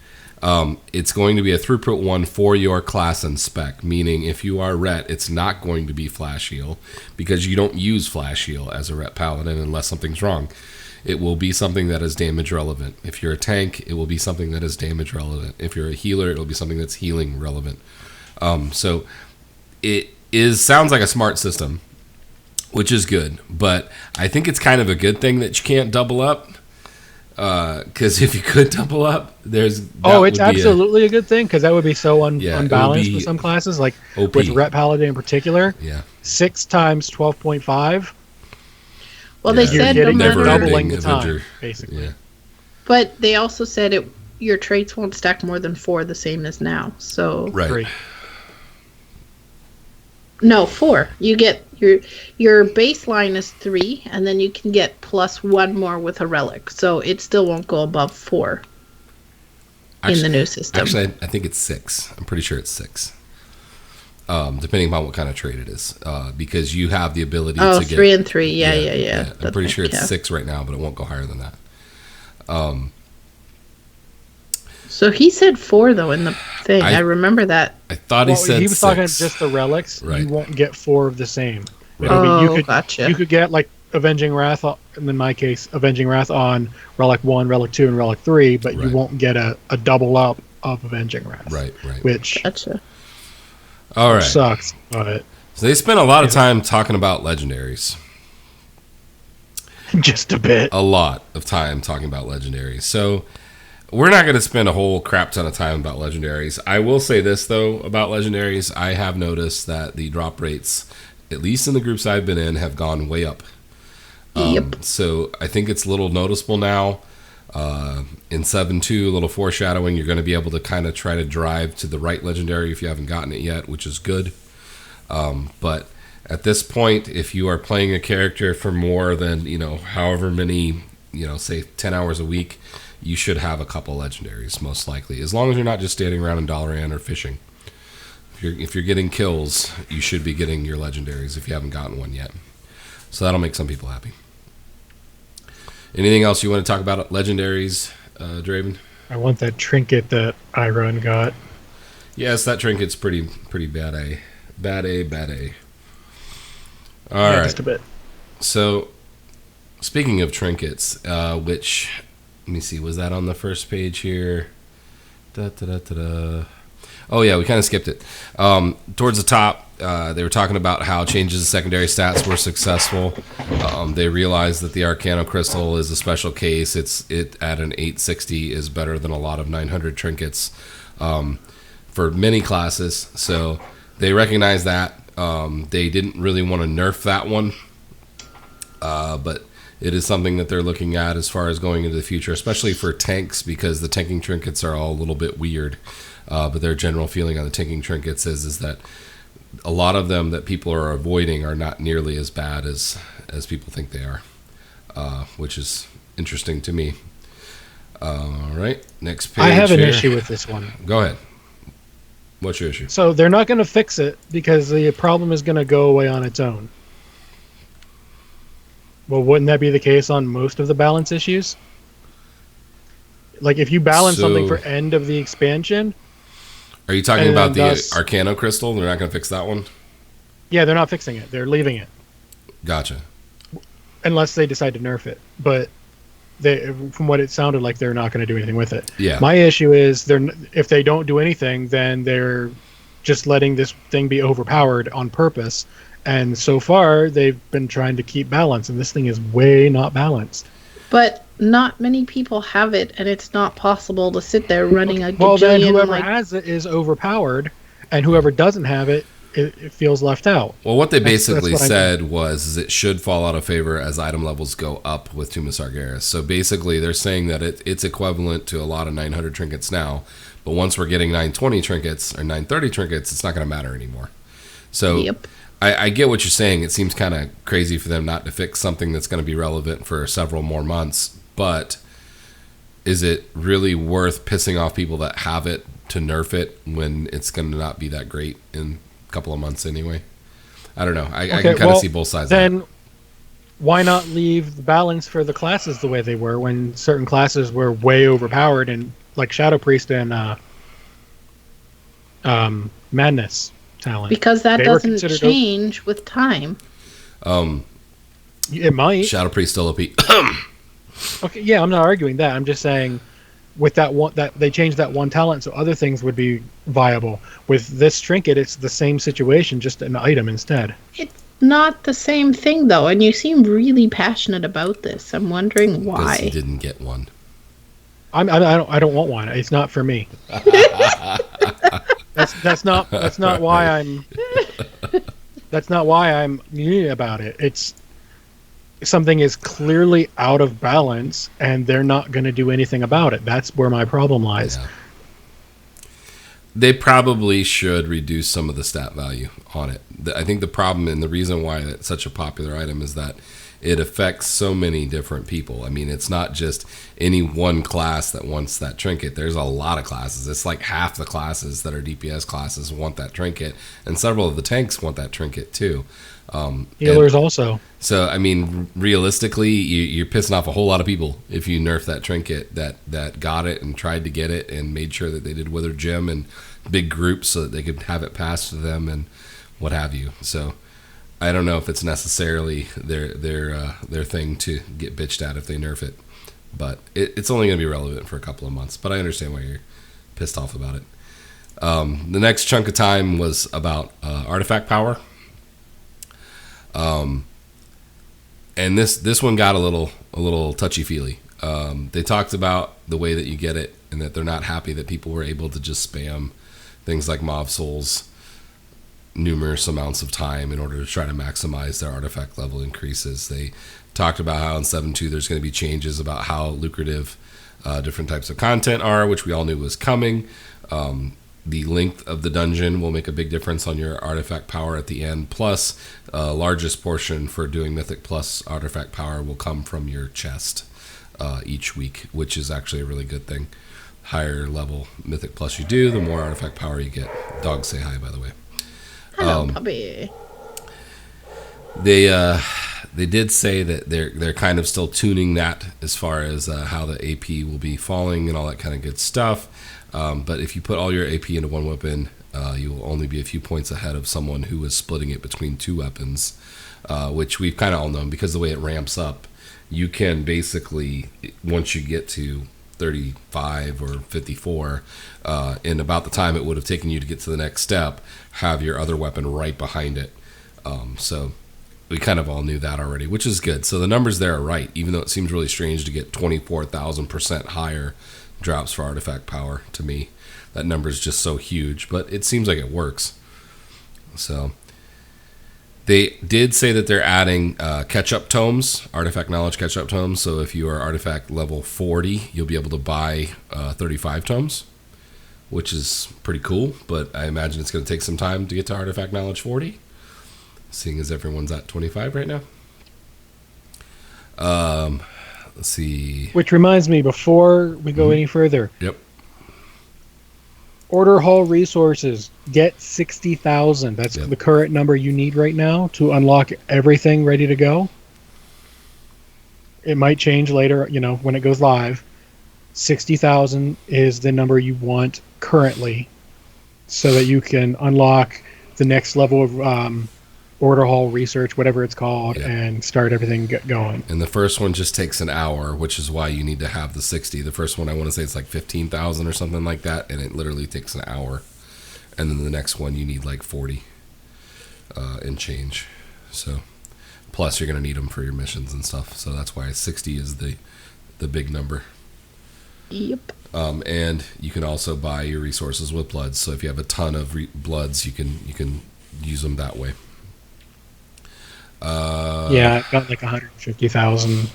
It's going to be a throughput one for your class and spec, meaning if you are ret, it's not going to be flash heal because you don't use flash heal as a ret paladin unless something's wrong. It will be something that is damage relevant. If you're a tank, it will be something that is damage relevant. If you're a healer, it will be something that's healing relevant. So it sounds like a smart system, which is good, but I think it's kind of a good thing that you can't double up. Because if you could double up, it's absolutely a good thing because that would be so Yeah, it would unbalanced be with some classes, like OP. with rep paladin in particular. Yeah. 6 times 12.5. Well, they Yeah. You're said no getting Never matter, doubling ending the time, Avenger. basically. Yeah. but they also said your traits won't stack more than 4, the same as now. So Right. 3. no, 4. You get Your baseline is 3, and then you can get plus 1 more with a relic. So it still won't go above 4 in the new system. Actually, I think it's 6. I'm pretty sure it's 6. Depending on what kind of trade it is, because you have the ability to get 3 and 3. Yeah. I'm pretty sure it's 6 right now, but it won't go higher than that. So he said 4 though in the thing. I remember that. I thought he said he was 6. talking just the relics. Right. You won't get 4 of the same. Right. Gotcha. You could get like Avenging Wrath, in my case, Avenging Wrath on Relic 1, Relic 2, and Relic 3, but you won't get a double up of Avenging Wrath. Right. Which gotcha. All right. Sucks, but So they spent a lot of time talking about legendaries. just a bit. A lot of time talking about legendaries. So we're not going to spend a whole crap ton of time about legendaries. I will say this, though, about legendaries. I have noticed that the drop rates, at least in the groups I've been in, have gone way up. Yep. So I think it's a little noticeable now. In 7.2, a little foreshadowing, you're going to be able to kind of try to drive to the right legendary if you haven't gotten it yet, which is good. But at this point, if you are playing a character for more than, however many, say 10 hours a week, you should have a couple legendaries, most likely. As long as you're not just standing around in Dalaran or fishing. If you're getting kills, you should be getting your legendaries if you haven't gotten one yet. So that'll make some people happy. Anything else you want to talk about legendaries, Draven? I want that trinket that Iron got. Yes, that trinket's pretty bad A. Bad A. All right. Just a bit. So, speaking of trinkets, which, let me see, was that on the first page here? Oh, yeah, we kind of skipped it. Towards the top, they were talking about how changes to secondary stats were successful. They realized that the Arcano Crystal is a special case. It at an 860 is better than a lot of 900 trinkets for many classes. So they recognize that. They didn't really want to nerf that one, but it is something that they're looking at as far as going into the future, especially for tanks, because the tanking trinkets are all a little bit weird. But their general feeling on the tanking trinkets is that a lot of them that people are avoiding are not nearly as bad as people think they are, which is interesting to me. All right, next page. I have an here. issue with this one. Go ahead. What's your issue? So they're not going to fix it because the problem is going to go away on its own. Well, wouldn't that be the case on most of the balance issues? Like if you balance something for end of the expansion. Are you talking about the Arcano Crystal? They're not going to fix that one? Yeah, they're not fixing it. They're leaving it. Gotcha. Unless they decide to nerf it. But from what it sounded like, they're not going to do anything with it. Yeah. My issue is if they don't do anything, then they're just letting this thing be overpowered on purpose. And so far, they've been trying to keep balance, and this thing is way not balanced. But not many people have it, and it's not possible to sit there running a Well, then gajillion, whoever has it is overpowered, and whoever doesn't have it, it feels left out. Well, what they basically that's what said was it should fall out of favor as item levels go up with Tomb of Sargeras. So basically, they're saying that it's equivalent to a lot of 900 trinkets now, but once we're getting 920 trinkets or 930 trinkets, it's not going to matter anymore. So Yep. I get what you're saying. It seems kind of crazy for them not to fix something that's going to be relevant for several more months, but is it really worth pissing off people that have it to nerf it when it's going to not be that great in a couple of months anyway? I don't know. I can kind of see both sides. Then why not leave the balance for the classes the way they were when certain classes were way overpowered, and like Shadow Priest and Madness talent? Because that doesn't change with time. It might. Shadow Priest still OP. Okay, yeah, I'm not arguing that. I'm just saying with that one, that they changed that one talent so other things would be viable. With this trinket, it's the same situation, just an item instead. It's not the same thing, though, and you seem really passionate about this. I'm wondering why. Because he didn't get one. I don't want one. It's not for me. That's not why I'm. That's not why I'm about it. It's something is clearly out of balance, and they're not going to do anything about it. That's where my problem lies. They probably should reduce some of the stat value on it. I think the problem and the reason why it's such a popular item is that it affects so many different people. I mean, it's not just any one class that wants that trinket. There's a lot of classes. It's like half the classes that are DPS classes want that trinket, and several of the tanks want that trinket too. Healers also. So, I mean, realistically, you're pissing off a whole lot of people if you nerf that trinket that got it and tried to get it and made sure that they did Wither Gem and big groups so that they could have it passed to them and what have you. So, I don't know if it's necessarily their thing to get bitched at if they nerf it, but it's only going to be relevant for a couple of months. But I understand why you're pissed off about it. The next chunk of time was about artifact power. And this one got a little touchy feely. They talked about the way that you get it, and that they're not happy that people were able to just spam things like Mob Souls numerous amounts of time in order to try to maximize their artifact level increases. They talked about how in 7.2 there's going to be changes about how lucrative different types of content are, which we all knew was coming. The length of the dungeon will make a big difference on your artifact power at the end. Plus, largest portion for doing Mythic Plus artifact power will come from your chest each week, which is actually a really good thing. Higher level Mythic Plus you do, the more artifact power you get. Dogs say hi, by the way. Hello, puppy. They did say that they're kind of still tuning that as far as how the AP will be falling and all that kind of good stuff. But if you put all your AP into one weapon, you will only be a few points ahead of someone who is splitting it between two weapons, which we've kind of all known because the way it ramps up, you can basically, once you get to 35 or 54, in about the time it would have taken you to get to the next step, have your other weapon right behind it. So we kind of all knew that already, which is good. So the numbers there are right, even though it seems really strange to get 24,000% higher drops for artifact power. To me, that number is just so huge, but it seems like it works. So they did say that they're adding catch-up tomes, artifact knowledge catch-up tomes. So if you are artifact level 40, you'll be able to buy 35 tomes, which is pretty cool, but I imagine it's going to take some time to get to artifact knowledge 40, seeing as everyone's at 25 right now. Let's see. Which reminds me, before we go any further. Yep. Order Hall resources. Get 60,000. That's the current number you need right now to unlock everything ready to go. It might change later, when it goes live. 60,000 is the number you want currently so that you can unlock the next level of Order Hall research, whatever it's called, and start everything going. And the first one just takes an hour, which is why you need to have the 60. The first one, I want to say it's like 15,000 or something like that, and it literally takes an hour. And then the next one, you need like 40 and change. So, plus you're going to need them for your missions and stuff. So that's why 60 is the big number. Yep. And you can also buy your resources with bloods. So if you have a ton of bloods, you can use them that way. I got like 150,000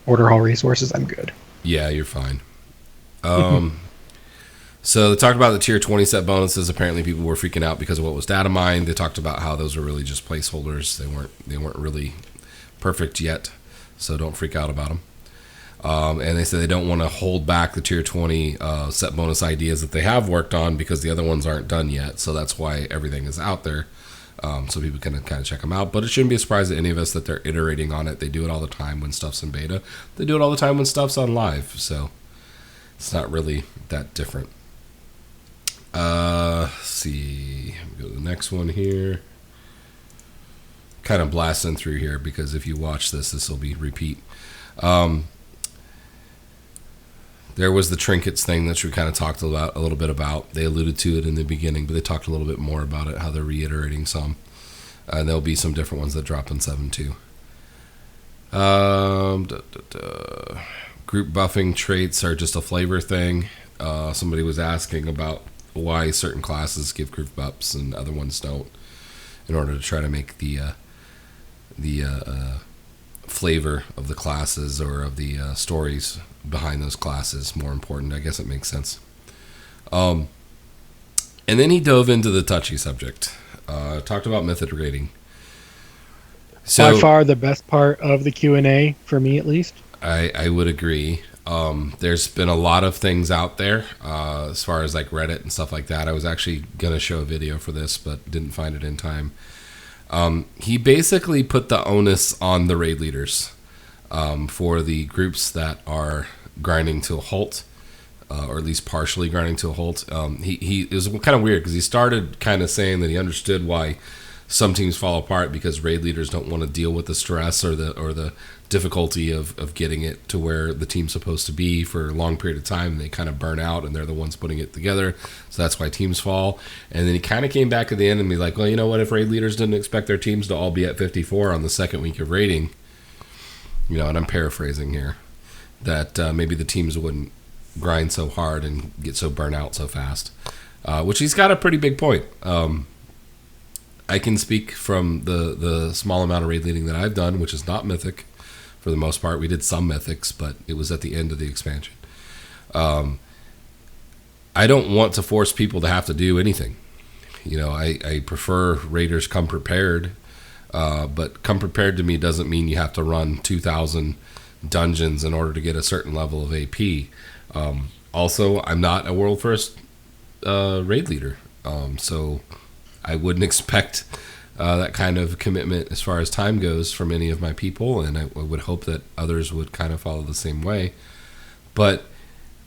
Order Hall resources. I'm good. Yeah, you're fine. So they talked about the tier 20 set bonuses. Apparently people were freaking out because of what was data mined. They talked about how those were really just placeholders. They weren't really perfect yet, so don't freak out about them. And they said they don't want to hold back the tier 20 set bonus ideas that they have worked on because the other ones aren't done yet. So that's why everything is out there. So people can kind of check them out. But it shouldn't be a surprise to any of us that they're iterating on it. They do it all the time when stuff's in beta. They do it all the time when stuff's on live. So it's not really that different. Let's see. Go to the next one here. Kind of blasting through here because if you watch this will be repeat. There was the trinkets thing that we kind of talked about a little bit about. They alluded to it in the beginning, but they talked a little bit more about it, how they're reiterating some. And there'll be some different ones that drop in 7.2. Group buffing traits are just a flavor thing. Somebody was asking about why certain classes give group buffs and other ones don't, in order to try to make the flavor of the classes or of the stories behind those classes more important. I guess it makes sense. And then he dove into the touchy subject. Talked about mythic rating. So, by far the best part of the Q&A, for me at least. I would agree. There's been a lot of things out there as far as like Reddit and stuff like that. I was actually going to show a video for this, but didn't find it in time. He basically put the onus on the raid leaders for the groups that are grinding to a halt, or at least partially grinding to a halt. It was kind of weird because he started kind of saying that he understood why some teams fall apart because raid leaders don't want to deal with the stress or the difficulty of getting it to where the team's supposed to be for a long period of time, and they kind of burn out and they're the ones putting it together. So that's why teams fall. And then he kind of came back at the end and be like, well, you know what, if raid leaders didn't expect their teams to all be at 54 on the second week of raiding, and I'm paraphrasing here, that maybe the teams wouldn't grind so hard and get so burnt out so fast, which he's got a pretty big point. I can speak from the small amount of raid leading that I've done, which is not mythic for the most part. We did some mythics, but it was at the end of the expansion. I don't want to force people to have to do anything. I prefer raiders come prepared, but come prepared to me doesn't mean you have to run 2,000 dungeons in order to get a certain level of AP. Also, I'm not a world first raid leader, so I wouldn't expect that kind of commitment as far as time goes from any of my people, and I would hope that others would kind of follow the same way. But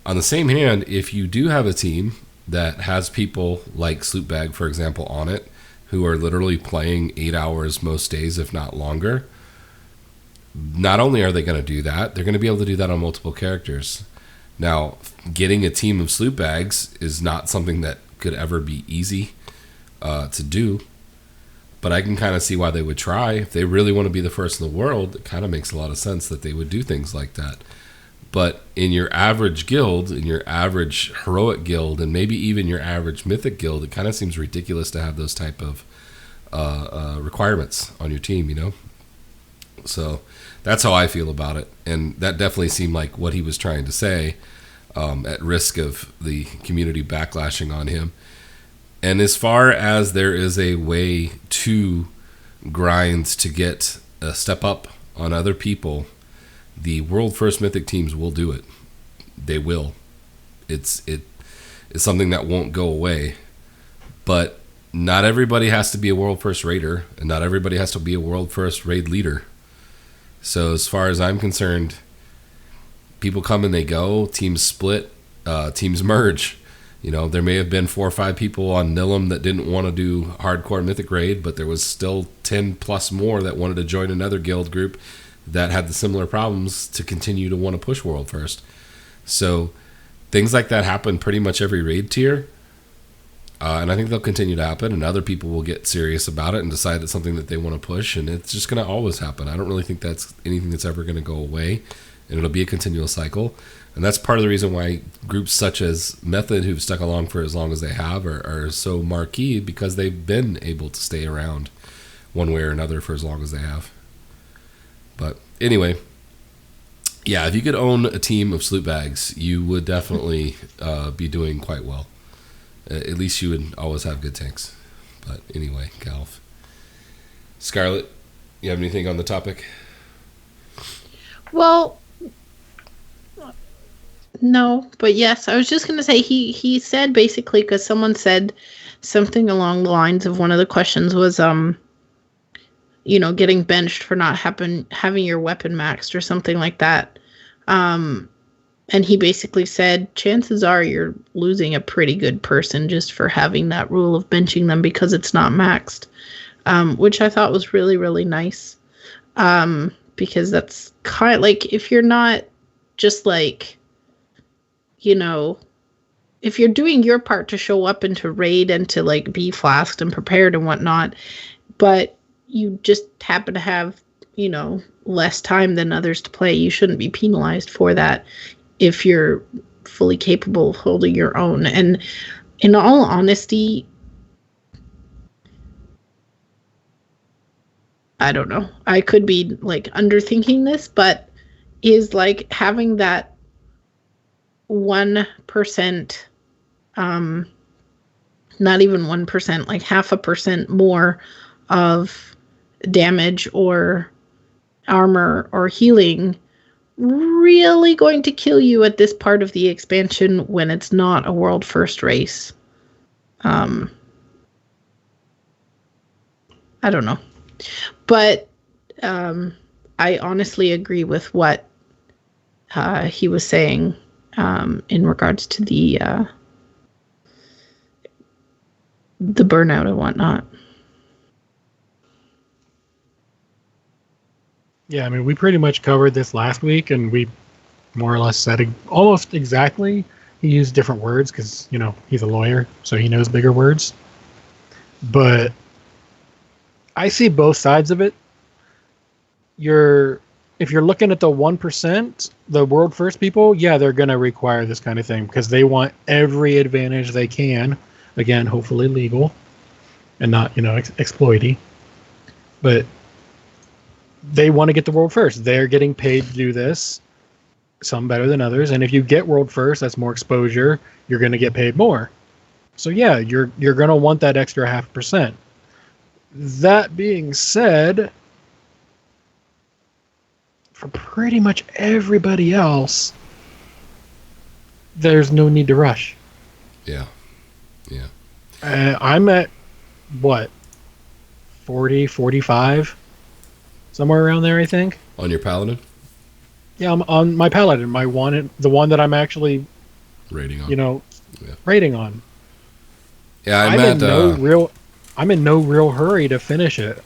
on the same hand, if you do have a team that has people like Sloopbag, for example, on it, who are literally playing 8 hours most days, if not longer, not only are they going to do that, they're going to be able to do that on multiple characters. Now, getting a team of Sloopbags is not something that could ever be easy to do, but I can kind of see why they would try. If they really want to be the first in the world, it kind of makes a lot of sense that they would do things like that. But in your average guild, in your average heroic guild, and maybe even your average mythic guild, it kind of seems ridiculous to have those type of requirements on your team, So that's how I feel about it. And that definitely seemed like what he was trying to say, at risk of the community backlashing on him. And as far as there is a way to grind to get a step up on other people, the world first mythic teams will do it. They will. It's something that won't go away. But not everybody has to be a world first raider, and not everybody has to be a world first raid leader. So as far as I'm concerned, people come and they go, teams split, teams merge. There may have been 4 or 5 people on Nilum that didn't want to do hardcore mythic raid, but there was still 10 plus more that wanted to join another guild group that had the similar problems to continue to want to push world first. So things like that happen pretty much every raid tier. And I think they'll continue to happen, and other people will get serious about it and decide it's something that they want to push, and it's just going to always happen. I don't really think that's anything that's ever going to go away, and it'll be a continual cycle. And that's part of the reason why groups such as Method, who've stuck along for as long as they have, are so marquee, because they've been able to stay around one way or another for as long as they have. But anyway, yeah, if you could own a team of Sloopbags, you would definitely be doing quite well. At least you would always have good tanks. But anyway, Calv. Scarlett, you have anything on the topic? Well, no, but yes, I was just going to say he said basically, because someone said something along the lines of one of the questions was, getting benched for not having your weapon maxed or something like that. And he basically said, chances are you're losing a pretty good person just for having that rule of benching them because it's not maxed, which I thought was really, really nice. Because that's kind of like, if you're not just like, if you're doing your part to show up and to raid and to like be flasked and prepared and whatnot, but you just happen to have, less time than others to play, you shouldn't be penalized for that if you're fully capable of holding your own. And in all honesty, I don't know, I could be like underthinking this, but is like having that 1% not even 1%, like 0.5% more of damage or armor or healing really going to kill you at this part of the expansion when it's not a world first race? I don't know. But I honestly agree with what he was saying in regards to the burnout and whatnot. Yeah, I mean, we pretty much covered this last week, and we more or less said almost exactly. He used different words because, you know, he's a lawyer, so he knows bigger words. But I see both sides of it. If you're looking at the 1%, the world first people, yeah, they're going to require this kind of thing because they want every advantage they can. Again, hopefully legal and not, you know, exploity. But they want to get the world first. They're getting paid to do this, some better than others. And if you get world first, that's more exposure. You're going to get paid more. So yeah, you're going to want that extra 0.5%. That being said, for pretty much everybody else, there's no need to rush. Yeah. Yeah. I'm at, what, 40, 45? Somewhere around there, I think. On your paladin? Yeah, I'm on my paladin, the one that I'm actually Rating on. you know, Yeah. rating on. Yeah, I'm in no real hurry to finish it.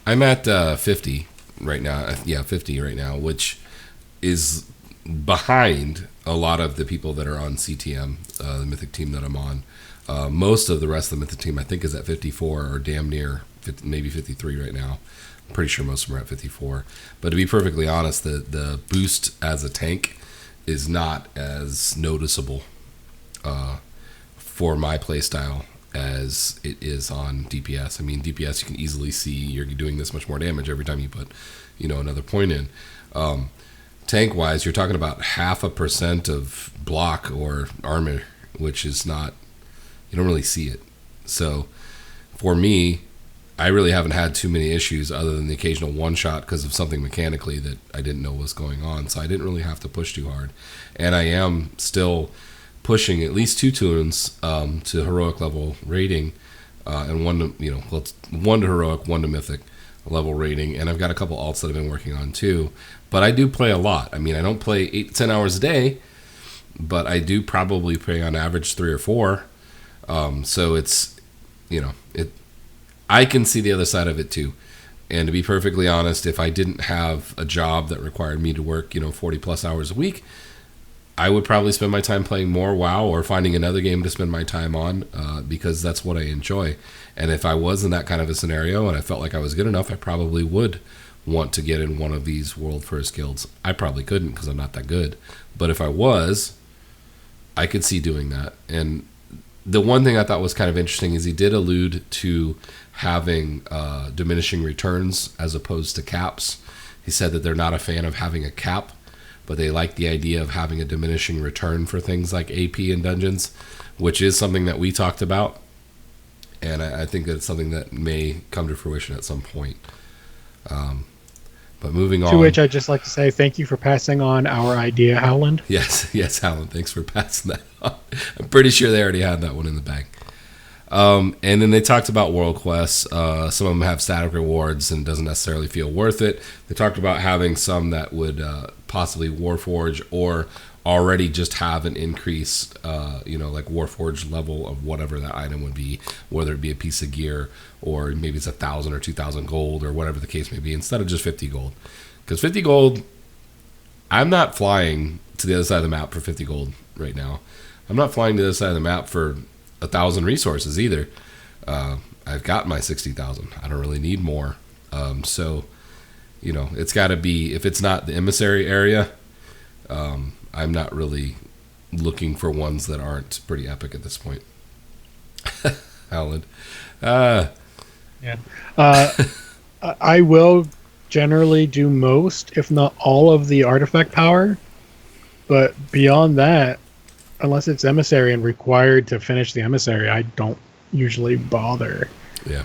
I'm at 50 right now. Yeah, 50 right now, which is behind a lot of the people that are on CTM, the Mythic team that I'm on. Most of the rest of the Mythic team, I think, is at 54 or damn near 50, maybe 53 right now. I'm pretty sure most of them are at 54. But to be perfectly honest, the boost as a tank is not as noticeable for my playstyle as it is on DPS. I mean, DPS, you can easily see you're doing this much more damage every time you put, you know, another point in. Tank wise, you're talking about 0.5% of block or armor, which is not, you don't really see it. So for me, I really haven't had too many issues other than the occasional one shot because of something mechanically that I didn't know was going on. So I didn't really have to push too hard. And I am still pushing at least 2 tunes to heroic level rating, and one to heroic, 1 to mythic level rating. And I've got a couple alts that I've been working on too. But I do play a lot. I mean, I don't play 8 to 10 hours a day, but I do probably play on average 3 or 4. So it's, you know, I can see the other side of it too. And to be perfectly honest, if I didn't have a job that required me to work, 40 plus hours a week, I would probably spend my time playing more WoW or finding another game to spend my time on, because that's what I enjoy. And if I was in that kind of a scenario and I felt like I was good enough, I probably would want to get in one of these world first guilds. I probably couldn't because I'm not that good. But if I was, I could see doing that. And the one thing I thought was kind of interesting is he did allude to having diminishing returns as opposed to caps. He said that they're not a fan of having a cap, but they like the idea of having a diminishing return for things like AP in dungeons, which is something that we talked about. And I think that it's something that may come to fruition at some point. But moving on. To which I'd just like to say thank you for passing on our idea, Howland. Yes, Howland, thanks for passing that on. I'm pretty sure they already had that one in the bag. And then they talked about world quests. Some of them have static rewards and doesn't necessarily feel worth it. They talked about having some that would possibly Warforge or already just have an increased, like Warforge level of whatever that item would be, whether it be a piece of gear or maybe it's 1,000 or 2,000 gold or whatever the case may be, instead of just 50 gold. Because 50 gold, I'm not flying to the other side of the map for 50 gold right now. I'm not flying to the other side of the map for 1,000 resources either. I've got my 60,000. I don't really need more. So, it's got to be, if it's not the emissary area, I'm not really looking for ones that aren't pretty epic at this point. Howland. Yeah. I will generally do most, if not all, of the artifact power. But beyond that, unless it's emissary and required to finish the emissary, I don't usually bother. Yeah.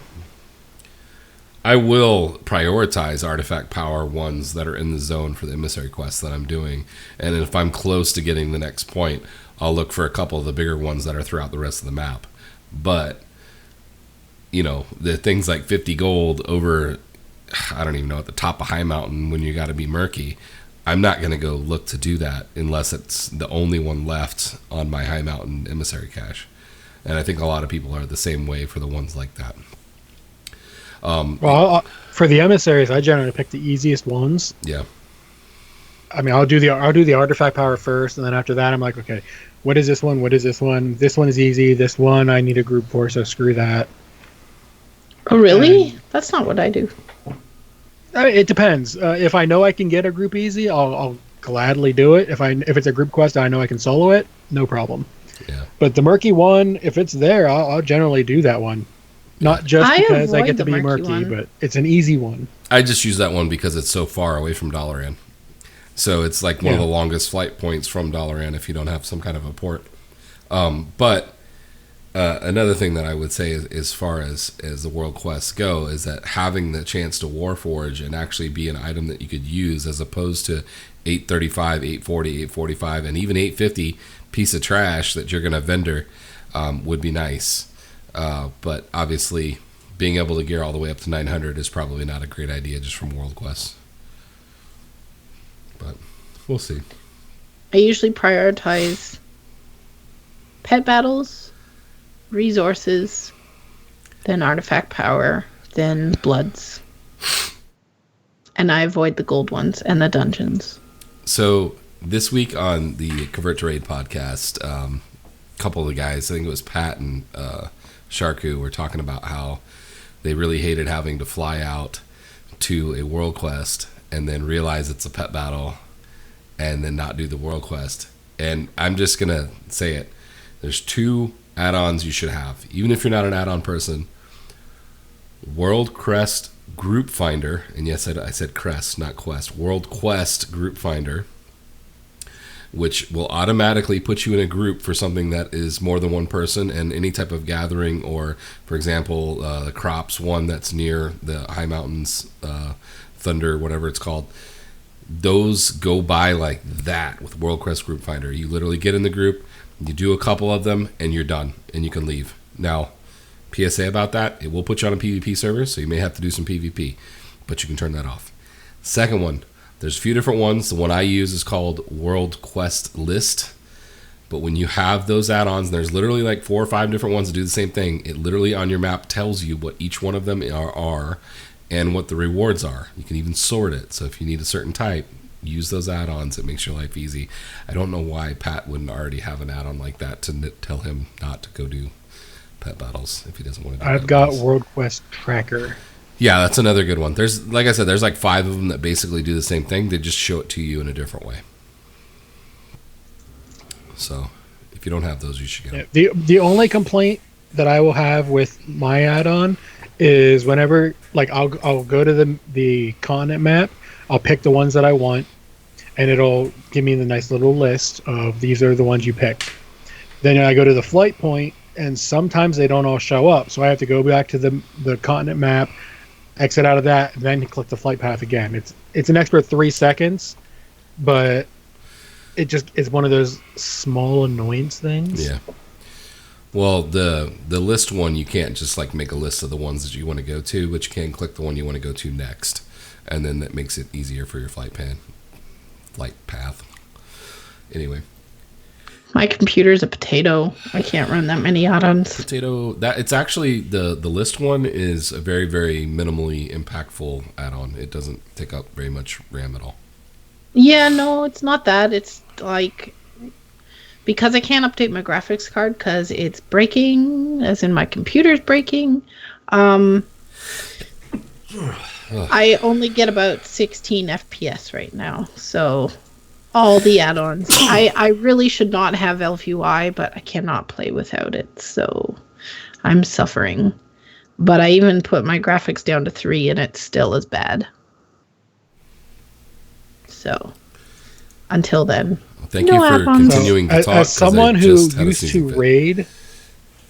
I will prioritize artifact power ones that are in the zone for the emissary quest that I'm doing. And if I'm close to getting the next point, I'll look for a couple of the bigger ones that are throughout the rest of the map. But, you know, the things like 50 gold over, I don't even know, at the top of High Mountain when you got to be murky, I'm not going to go look to do that unless it's the only one left on my High Mountain emissary cache. And I think a lot of people are the same way for the ones like that. Well, for the emissaries, I generally pick the easiest ones. Yeah. I mean, I'll do the artifact power first, and then after that, I'm like, okay, what is this one? What is this one? This one is easy. This one I need a group for, so screw that. Oh, really? That's not what I do. I mean, it depends. If I know I can get a group easy, I'll gladly do it. If it's a group quest, I know I can solo it, no problem. Yeah. But the murky one, if it's there, I'll generally do that one. Not just because I get to be murky, but it's an easy one. I just use that one because it's so far away from Dalaran. So it's like one of the longest flight points from Dalaran if you don't have some kind of a port. But another thing that I would say is, as far as the world quests go, is that having the chance to Warforge and actually be an item that you could use as opposed to 835, 840, 845, and even 850 piece of trash that you're going to vendor would be nice. But obviously, being able to gear all the way up to 900 is probably not a great idea just from World Quest. But we'll see. I usually prioritize pet battles, resources, then artifact power, then bloods. And I avoid the gold ones and the dungeons. So this week on the Convert to Raid podcast, a couple of the guys, I think it was Pat and Sharku, were talking about how they really hated having to fly out to a world quest and then realize it's a pet battle and then not do the world quest. And I'm just going to say it. There's 2 add-ons you should have, even if you're not an add-on person. World Crest Group Finder, and yes, I said Crest, not Quest. World Quest Group Finder, which will automatically put you in a group for something that is more than one person, and any type of gathering, or, for example, the Crops one that's near the High Mountains, Thunder, whatever it's called. Those go by like that with World Quest Group Finder. You literally get in the group, you do a couple of them, and you're done, and you can leave. Now, PSA about that, it will put you on a PvP server, so you may have to do some PvP, but you can turn that off. Second one, there's a few different ones. The one I use is called World Quest List. But when you have those add-ons, there's literally like 4 or 5 different ones that do the same thing. It literally on your map tells you what each one of them are and what the rewards are. You can even sort it. So if you need a certain type, use those add-ons. It makes your life easy. I don't know why Pat wouldn't already have an add-on like that to tell him not to go do pet battles if he doesn't want to do I've got World Quest Tracker. Yeah, that's another good one. There's, like I said, there's like 5 of them that basically do the same thing. They just show it to you in a different way. So, if you don't have those, you should get them. The only complaint that I will have with my add-on is whenever, like, I'll go to the continent map, I'll pick the ones that I want, and it'll give me the nice little list of these are the ones you picked. Then I go to the flight point, and sometimes they don't all show up, so I have to go back to the continent map, exit out of that, and then click the flight path again. It's an extra 3 seconds, but it just is one of those small annoyance things. Yeah. Well, the list one, you can't just like make a list of the ones that you want to go to, but you can click the one you want to go to next, and then that makes it easier for your flight path. Anyway. My computer's a potato. I can't run that many add-ons. Potato. That it's actually the list one is a very, very minimally impactful add-on. It doesn't take up very much RAM at all. Yeah, no, it's not that. It's like because I can't update my graphics card because it's breaking, as in my computer's breaking. I only get about 16 FPS right now, so all the add-ons. I really should not have LVUI, but I cannot play without it, so I'm suffering. But I even put my graphics down to 3, and it's still as bad. So, until then. Thank you for continuing to talk. As someone who used to raid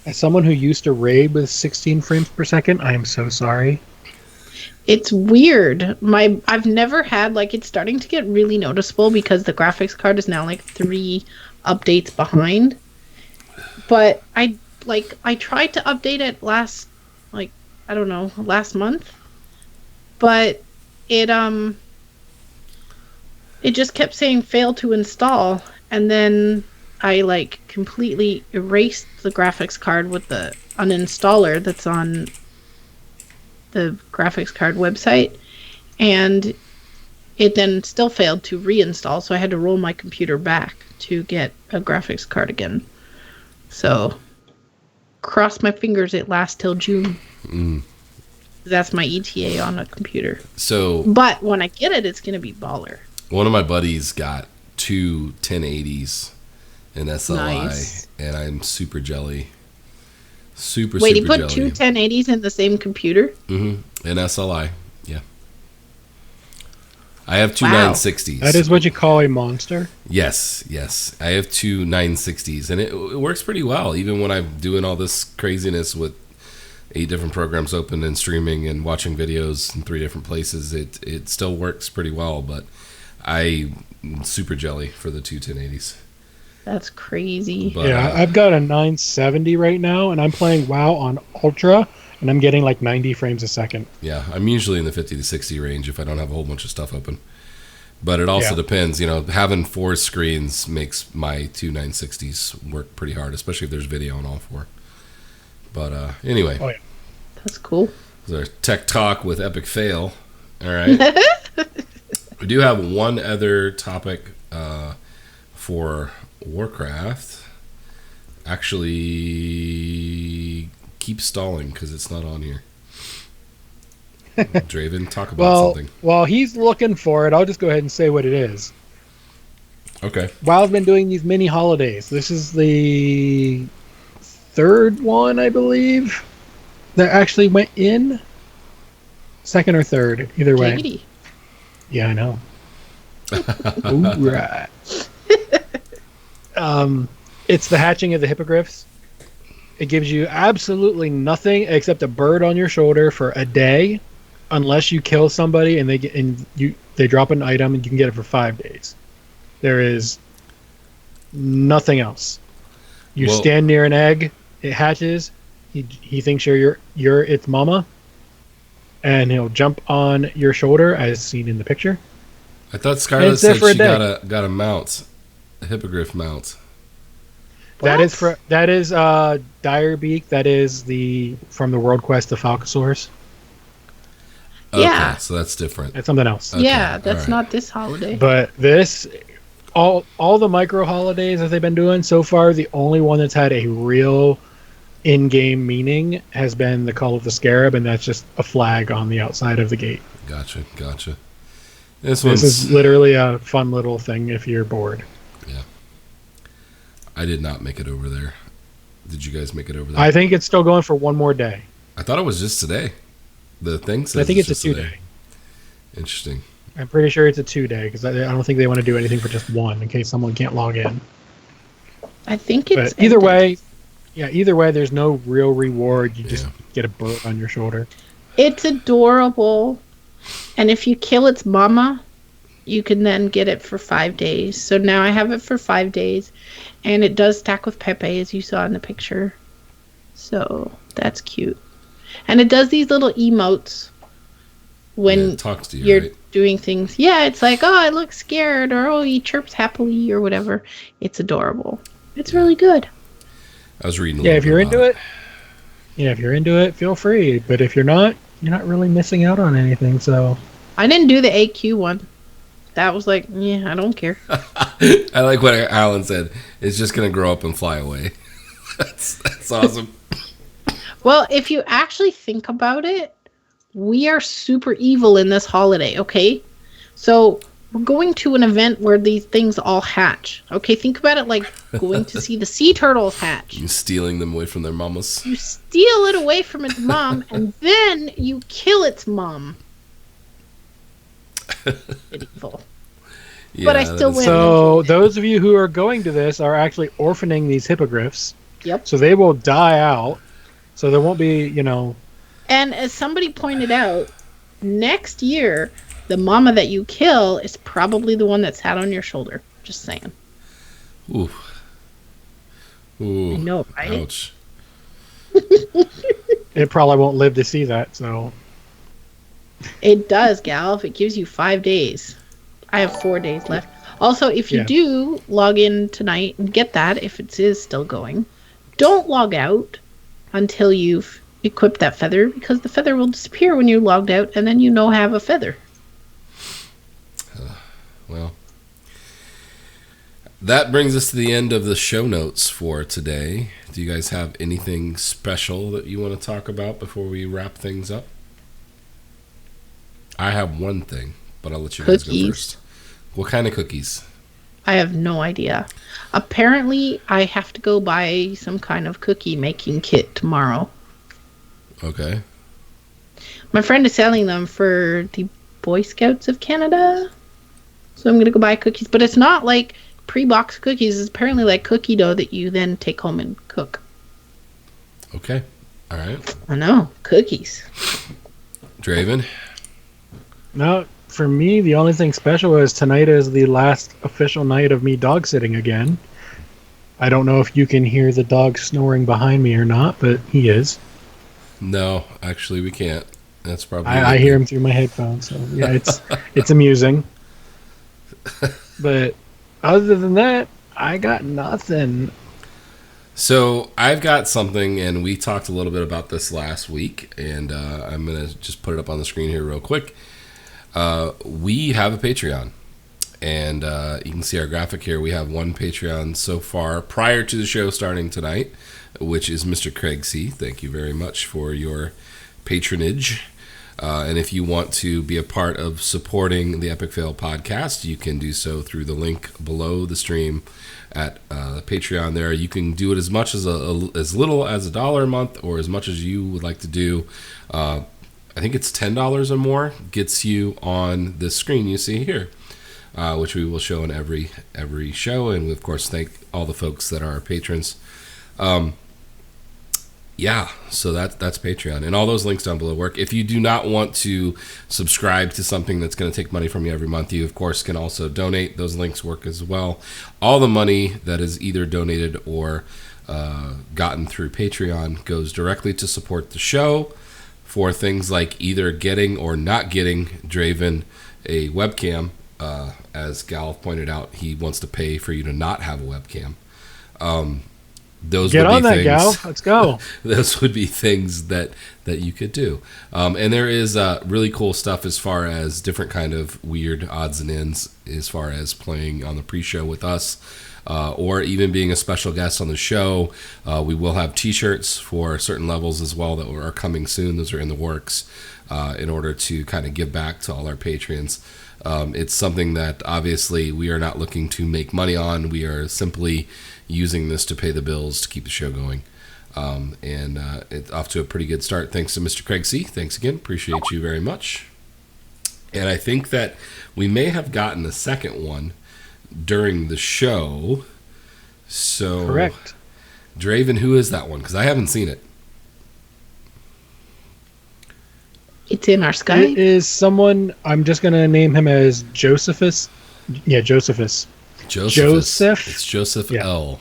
As someone who used to raid with 16 frames per second, I am so sorry. It's weird. I've never had like it's starting to get really noticeable because the graphics card is now like 3 updates behind. But I tried to update it last month. But it just kept saying fail to install, and then I like completely erased the graphics card with the uninstaller that's on the graphics card website, and it then still failed to reinstall, so I had to roll my computer back to get a graphics card again. So cross my fingers it lasts till June. That's my ETA on a computer. So, but when I get it, it's gonna be baller. One of my buddies got 2 1080s in SLI, Nice. and I'm super jelly. Wait, Super he put jelly. 2 1080s in the same computer? In SLI, yeah. I have 2 Wow. 960s. That is what you call a monster? Yes. I have 2 960s, and it works pretty well, even when I'm doing all this craziness with 8 different programs open and streaming and watching videos in 3 different places. It still works pretty well, but I'm super jelly for the 2 1080s. That's crazy. But, Yeah, I've got a 970 right now, and I'm playing WoW on Ultra, and I'm getting like 90 frames a second. Yeah, I'm usually in the 50 to 60 range if I don't have a whole bunch of stuff open. But it also depends. Having 4 screens makes my 2 960s work pretty hard, especially if there's video on all 4. But anyway, Oh, yeah. That's cool. there's our tech talk with Epic Fail. All right. We do have one other topic for Warcraft. Actually, keep stalling because it's not on here. Draven, talk about something. While he's looking for it, I'll just go ahead and say what it is. Okay. WoW's been doing these mini holidays. This is the 3rd one, I believe, that actually went in. 2nd or 3rd, either way. Giggity. Yeah, I know. Ooh, right. It's the hatching of the hippogriffs. It gives you absolutely nothing except a bird on your shoulder for a day, unless you kill somebody and they drop an item and you can get it for 5 days. There is nothing else. You stand near an egg, it hatches. He thinks you're its mama, and he'll jump on your shoulder, as seen in the picture. I thought Scarlett said for a she day. got a mount, a hippogriff mount. That is Direbeak. That is from the World Quest of Falcosaurs. Okay, Yeah. so that's different. That's something else. Okay, Yeah, that's alright. not this holiday. But this, all the micro holidays that they've been doing so far, the only one that's had a real in-game meaning has been the Call of the Scarab, and that's just a flag on the outside of the gate. Gotcha. This is literally a fun little thing if you're bored. Yeah. I did not make it over there. Did you guys make it over there? I think it's still going for one more day. I thought it was just today. The thing says I think it's a just today. 2-day. Interesting. I'm pretty sure it's a 2-day because I don't think they want to do anything for just one in case someone can't log in. I think it's But either ended. way, there's no real reward. You just get a bird on your shoulder. It's adorable. And if you kill its mama, you can then get it for 5 days. So now I have it for 5 days. And it does stack with Pepe, as you saw in the picture. So that's cute. And it does these little emotes when it talks to you, you're right? doing things. Yeah, it's like, oh, I look scared, or oh, he chirps happily, or whatever. It's adorable. It's really good. I was reading. If you're into it, feel free. But if you're not really missing out on anything. So I didn't do the AQ one. That was like, yeah, I don't care. I like what Alan said. It's just gonna grow up and fly away. That's awesome. Well, if you actually think about it, we are super evil in this holiday, okay? So we're going to an event where these things all hatch. Okay, think about it like going to see the sea turtles hatch. You're stealing them away from their mamas. You steal it away from its mom, and then you kill its mom. Evil. Yeah, But I that still is- win. So those of you who are going to this are actually orphaning these hippogriffs Yep. So they will die out. So there won't be, And as somebody pointed out, next year, the mama that you kill is probably the one that sat on your shoulder. Just saying. Ooh. Ooh. I know, right? Ouch. it probably won't live to see that. So It does, gal, if it gives you 5 days. I have 4 days left. Also, if you do log in tonight and get that, if it is still going, don't log out until you've equipped that feather, because the feather will disappear when you're logged out, and then have a feather. Well, that brings us to the end of the show notes for today. Do you guys have anything special that you want to talk about before we wrap things up? I have one thing, but I'll let you guys go first. What kind of cookies? I have no idea. Apparently, I have to go buy some kind of cookie making kit tomorrow. Okay. My friend is selling them for the Boy Scouts of Canada. So I'm going to go buy cookies. But it's not like pre-boxed cookies. It's apparently like cookie dough that you then take home and cook. Okay. All right. I know. Cookies. Draven? No, for me, the only thing special is tonight is the last official night of me dog sitting again. I don't know if you can hear the dog snoring behind me or not, but he is. No, actually, we can't. That's probably. I hear him through my headphones. So yeah, it's amusing. But other than that, I got nothing. So I've got something, and we talked a little bit about this last week, and I'm going to just put it up on the screen here real quick. We have a Patreon, and you can see our graphic here. We have one Patreon so far prior to the show starting tonight, which is Mr. Craig C. Thank you very much for your patronage. And if you want to be a part of supporting the Epic Fail podcast, you can do so through the link below the stream at Patreon there. You can do it as much as as little as $1 a month, or as much as you would like to do. I think it's $10 or more gets you on the screen you see here, which we will show in every show. And we, of course, thank all the folks that are our patrons. Yeah, so that's Patreon. And all those links down below work. If you do not want to subscribe to something that's going to take money from you every month, you, of course, can also donate. Those links work as well. All the money that is either donated or gotten through Patreon goes directly to support the show for things like either getting or not getting Draven a webcam. As Gal pointed out, he wants to pay for you to not have a webcam. Those Get would on be that, things, Gal. Let's go. Those would be things that you could do. And there is really cool stuff as far as different kind of weird odds and ends as far as playing on the pre-show with us, or even being a special guest on the show. We will have T-shirts for certain levels as well that are coming soon. Those are in the works in order to kind of give back to all our patrons. It's something that obviously we are not looking to make money on. We are simply using this to pay the bills to keep the show going. And it's off to a pretty good start. Thanks to Mr. Craig C. Thanks again. Appreciate you very much. And I think that we may have gotten a second one during the show. So, Correct. Draven, who is that one? Because I haven't seen it. It's in our Skype. It is someone, I'm just going to name him as Josephus. Yeah, Josephus. Joseph. It's Joseph L.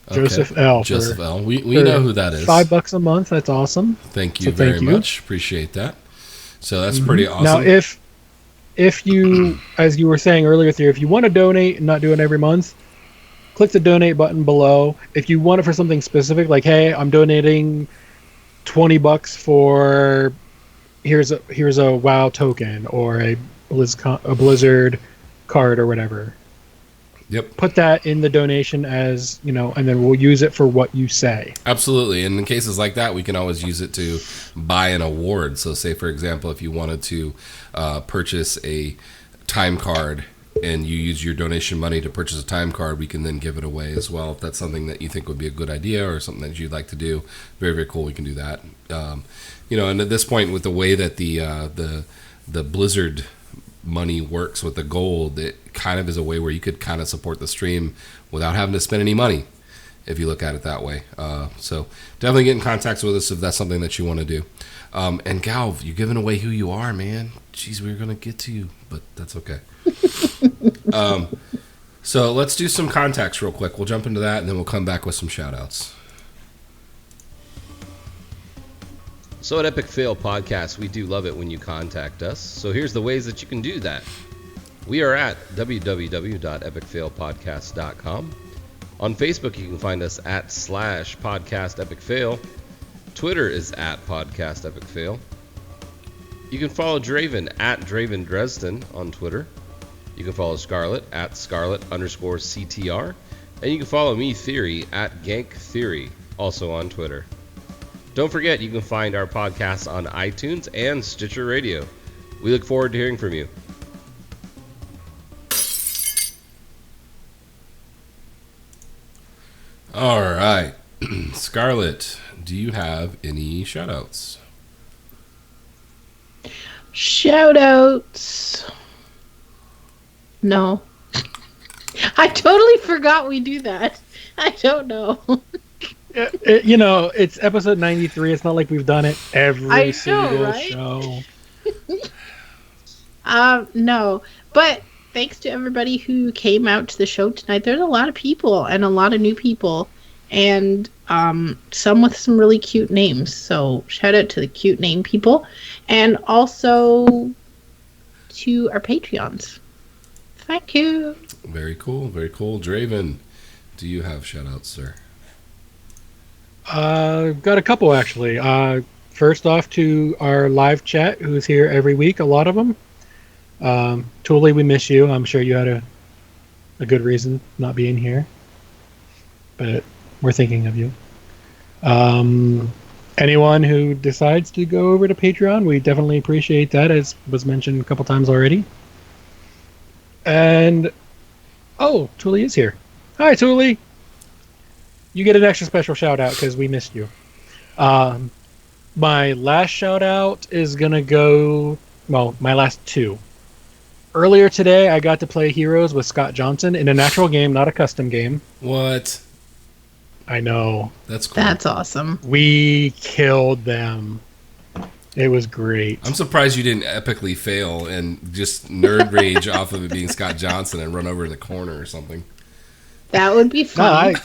Okay. Joseph L. Joseph L. We know who that is. $5 a month. That's awesome. Thank you very much. Appreciate that. So that's pretty awesome. Now, if you, as you were saying earlier, Theo, if you want to donate and not do it every month, click the donate button below. If you want it for something specific, like, hey, I'm donating $20 for here's a WoW token or a Blizzard card or whatever. Yep. Put that in the donation as, and then we'll use it for what you say. Absolutely. And in cases like that, we can always use it to buy an award. So say, for example, if you wanted to purchase a time card and you use your donation money to purchase a time card, we can then give it away as well. If that's something that you think would be a good idea or something that you'd like to do, very, very cool. We can do that. And at this point, with the way that the Blizzard money works with the gold, it kind of is a way where you could kind of support the stream without having to spend any money. if you look at it that way. So definitely get in contact with us if that's something that you want to do. And Galv, you're giving away who you are, man. Jeez, we were going to get to you, but that's okay. So let's do some contacts real quick. We'll jump into that, and then we'll come back with some shout-outs. So at Epic Fail Podcast, we do love it when you contact us. So here's the ways that you can do that. We are at www.epicfailpodcast.com. On Facebook, you can find us at /podcastepicfail. Twitter is at podcastepicfail. You can follow Draven at Draven Dresden on Twitter. You can follow Scarlett at Scarlett_CTR. And you can follow me, Theory, at Gank Theory, also on Twitter. Don't forget, you can find our podcast on iTunes and Stitcher Radio. We look forward to hearing from you. All right. Scarlett, do you have any shout-outs? Shoutouts. No. I totally forgot we do that. I don't know. It's episode 93. It's not like we've done it every single right? show. No. But thanks to everybody who came out to the show tonight. There's a lot of people and a lot of new people. And some with some really cute names. So shout out to the cute name people. And also to our Patreons. Thank you. Very cool. Very cool. Draven, do you have shout-outs, sir? Got a couple, actually. First off to our live chat, who's here every week, a lot of them. Totally, we miss you. I'm sure you had a good reason not being here. But we're thinking of you. Anyone who decides to go over to Patreon, we definitely appreciate that, as was mentioned a couple times already. And, Thule is here. Hi, Thule. You get an extra special shout out because we missed you. My last shout out is going to go, my last two. Earlier today, I got to play Heroes with Scott Johnson in an actual game, not a custom game. What? I know. That's cool. That's awesome. We killed them. It was great. I'm surprised you didn't epically fail and just nerd rage off of it being Scott Johnson and run over to the corner or something. That would be fun.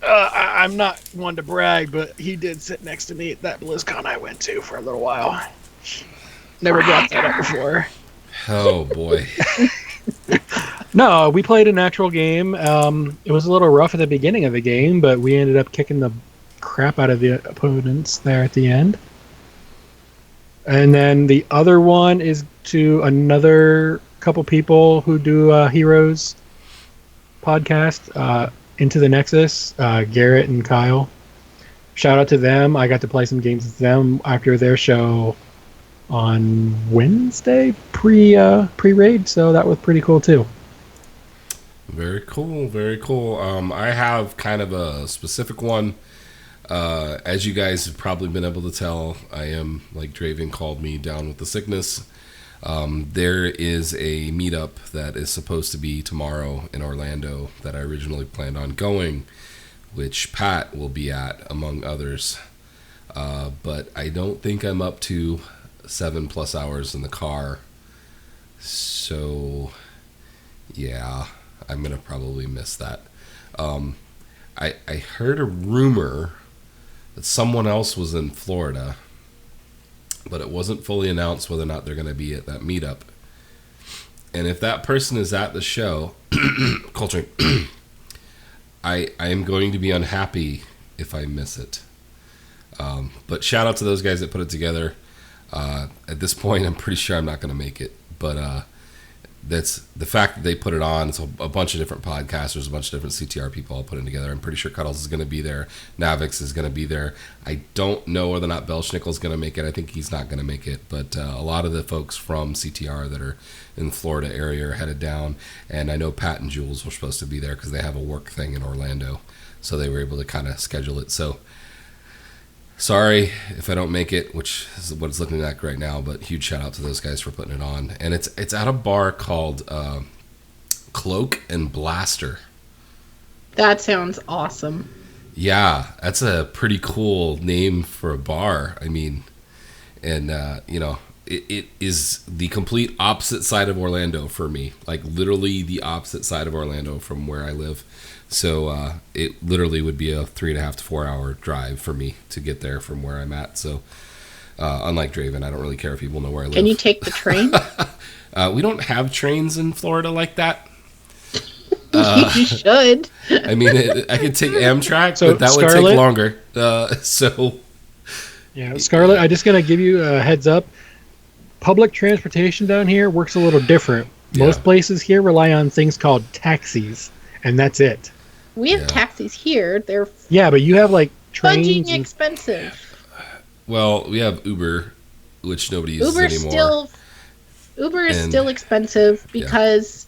I'm not one to brag, but he did sit next to me at that BlizzCon I went to for a little while. Never brought that up before. Oh, boy. No, we played an actual game. It was a little rough at the beginning of the game, but we ended up kicking the crap out of the opponents there at the end. And then the other one is to another couple people who do Heroes podcast, Into the Nexus, Garrett and Kyle. Shout out to them. I got to play some games with them after their show on Wednesday, pre-raid, so that was pretty cool too. Very cool, very cool. I have kind of a specific one. As you guys have probably been able to tell, I am, like Draven called me, down with the sickness. There is a meetup that is supposed to be tomorrow in Orlando that I originally planned on going, which Pat will be at, among others. But I don't think I'm up to 7+ hours in the car. So, yeah, I'm going to probably miss that. I heard a rumor that someone else was in Florida, but it wasn't fully announced whether or not they're going to be at that meetup. And if that person is at the show, Coltrane, I am going to be unhappy if I miss it. But shout out to those guys that put it together. At this point, I'm pretty sure I'm not going to make it. But that's the fact that they put it on. It's a bunch of different podcasters, a bunch of different CTR people all putting together. I'm pretty sure Cuddles is going to be there. Navix is going to be there. I don't know whether or not Belschnickel is going to make it. I think he's not going to make it. But a lot of the folks from CTR that are in the Florida area are headed down. And I know Pat and Jules were supposed to be there because they have a work thing in Orlando. So they were able to kind of schedule it. So sorry if I don't make it, which is what it's looking like right now, but huge shout out to those guys for putting it on. And it's at a bar called Cloak and Blaster. That sounds awesome. Yeah, that's a pretty cool name for a bar. I mean, and it is the complete opposite side of Orlando for me. Like literally the opposite side of Orlando from where I live. So it literally would be a 3.5 to 4 hour drive for me to get there from where I'm at. So unlike Draven, I don't really care if people know where I live. Can you take the train? We don't have trains in Florida like that. You should. I mean, I could take Amtrak, So, but that would Scarlett? take longer. So Yeah, Scarlett, I'm just going to give you a heads up. Public transportation down here works a little different. Most Yeah. places here rely on things called taxis, and that's it. We have Yeah. taxis here. They're Yeah, but you have like trains. fudging And, expensive. well, we have Uber, which nobody uses anymore. Uber is And- still expensive because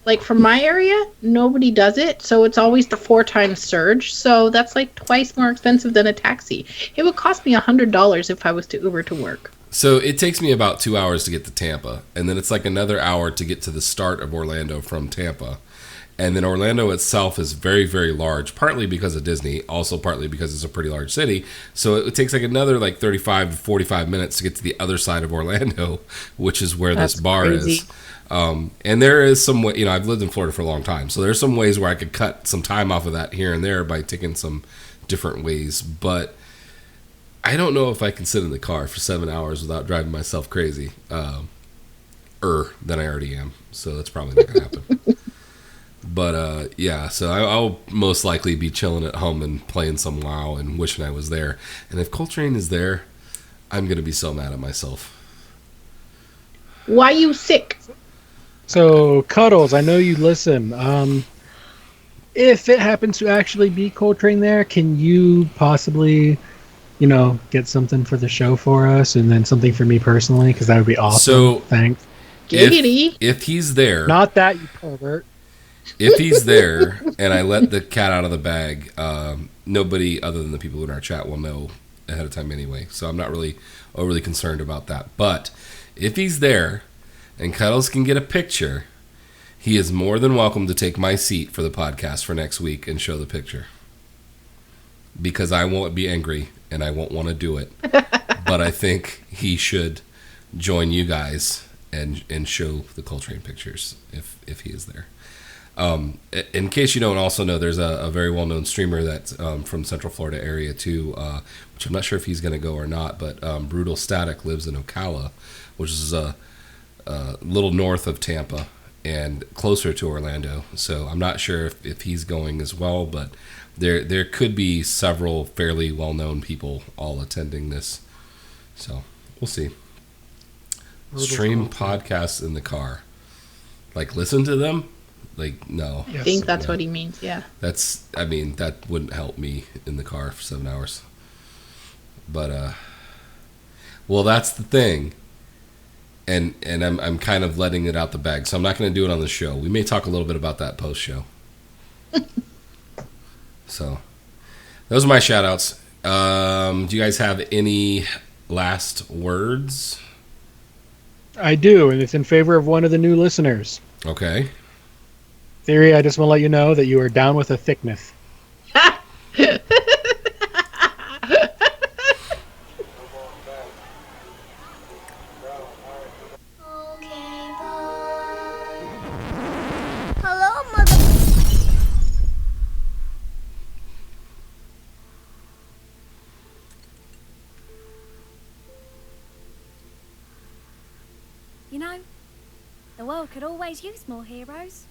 like from my area, nobody does it, so it's always the 4 times surge. So that's like twice more expensive than a taxi. It would cost me $100 if I was to Uber to work. So it takes me about 2 hours to get to Tampa, and then it's like another hour to get to the start of Orlando from Tampa. And then Orlando itself is very, very large, partly because of Disney, also partly because it's a pretty large city. So it takes like another like 35 to 45 minutes to get to the other side of Orlando, which is where That's this bar crazy. is. And there is some way, I've lived in Florida for a long time, so there's some ways where I could cut some time off of that here and there by taking some different ways. But I don't know if I can sit in the car for 7 hours without driving myself crazy. Than I already am. So that's probably not going to happen. But yeah, so I'll most likely be chilling at home and playing some WoW and wishing I was there. And if Coltrane is there, I'm going to be so mad at myself. Why you sick? So, Cuddles, I know you listen. If it happens to actually be Coltrane there, can you possibly, get something for the show for us and then something for me personally? Because that would be awesome. So- Thanks. Giggity. If he's there, Not that, you pervert. if he's there and I let the cat out of the bag, nobody other than the people in our chat will know ahead of time anyway. So I'm not really overly concerned about that. But if he's there and Cuddles can get a picture, he is more than welcome to take my seat for the podcast for next week and show the picture. Because I won't be angry and I won't want to do it. But I think he should join you guys and show the Coltrane pictures if he is there. In case you don't also know, there's a very well-known streamer that's from Central Florida area too, which I'm not sure if he's going to go or not, but Brutal Static lives in Ocala, which is a little north of Tampa and closer to Orlando. So I'm not sure if he's going as well, but there could be several fairly well-known people all attending this. So we'll see. Stream podcasts in the car. Like, listen to them? Like, no. I think that's what he means, yeah. That wouldn't help me in the car for 7 hours. But, well, that's the thing. And I'm kind of letting it out the bag, so I'm not going to do it on the show. We may talk a little bit about that post-show. So, those are my shout-outs. Do you guys have any last words? I do, and it's in favor of one of the new listeners. Okay. Theory, I just want to let you know that you are down with a thickness. Okay, bye. Hello, mother. You know, the world could always use more heroes.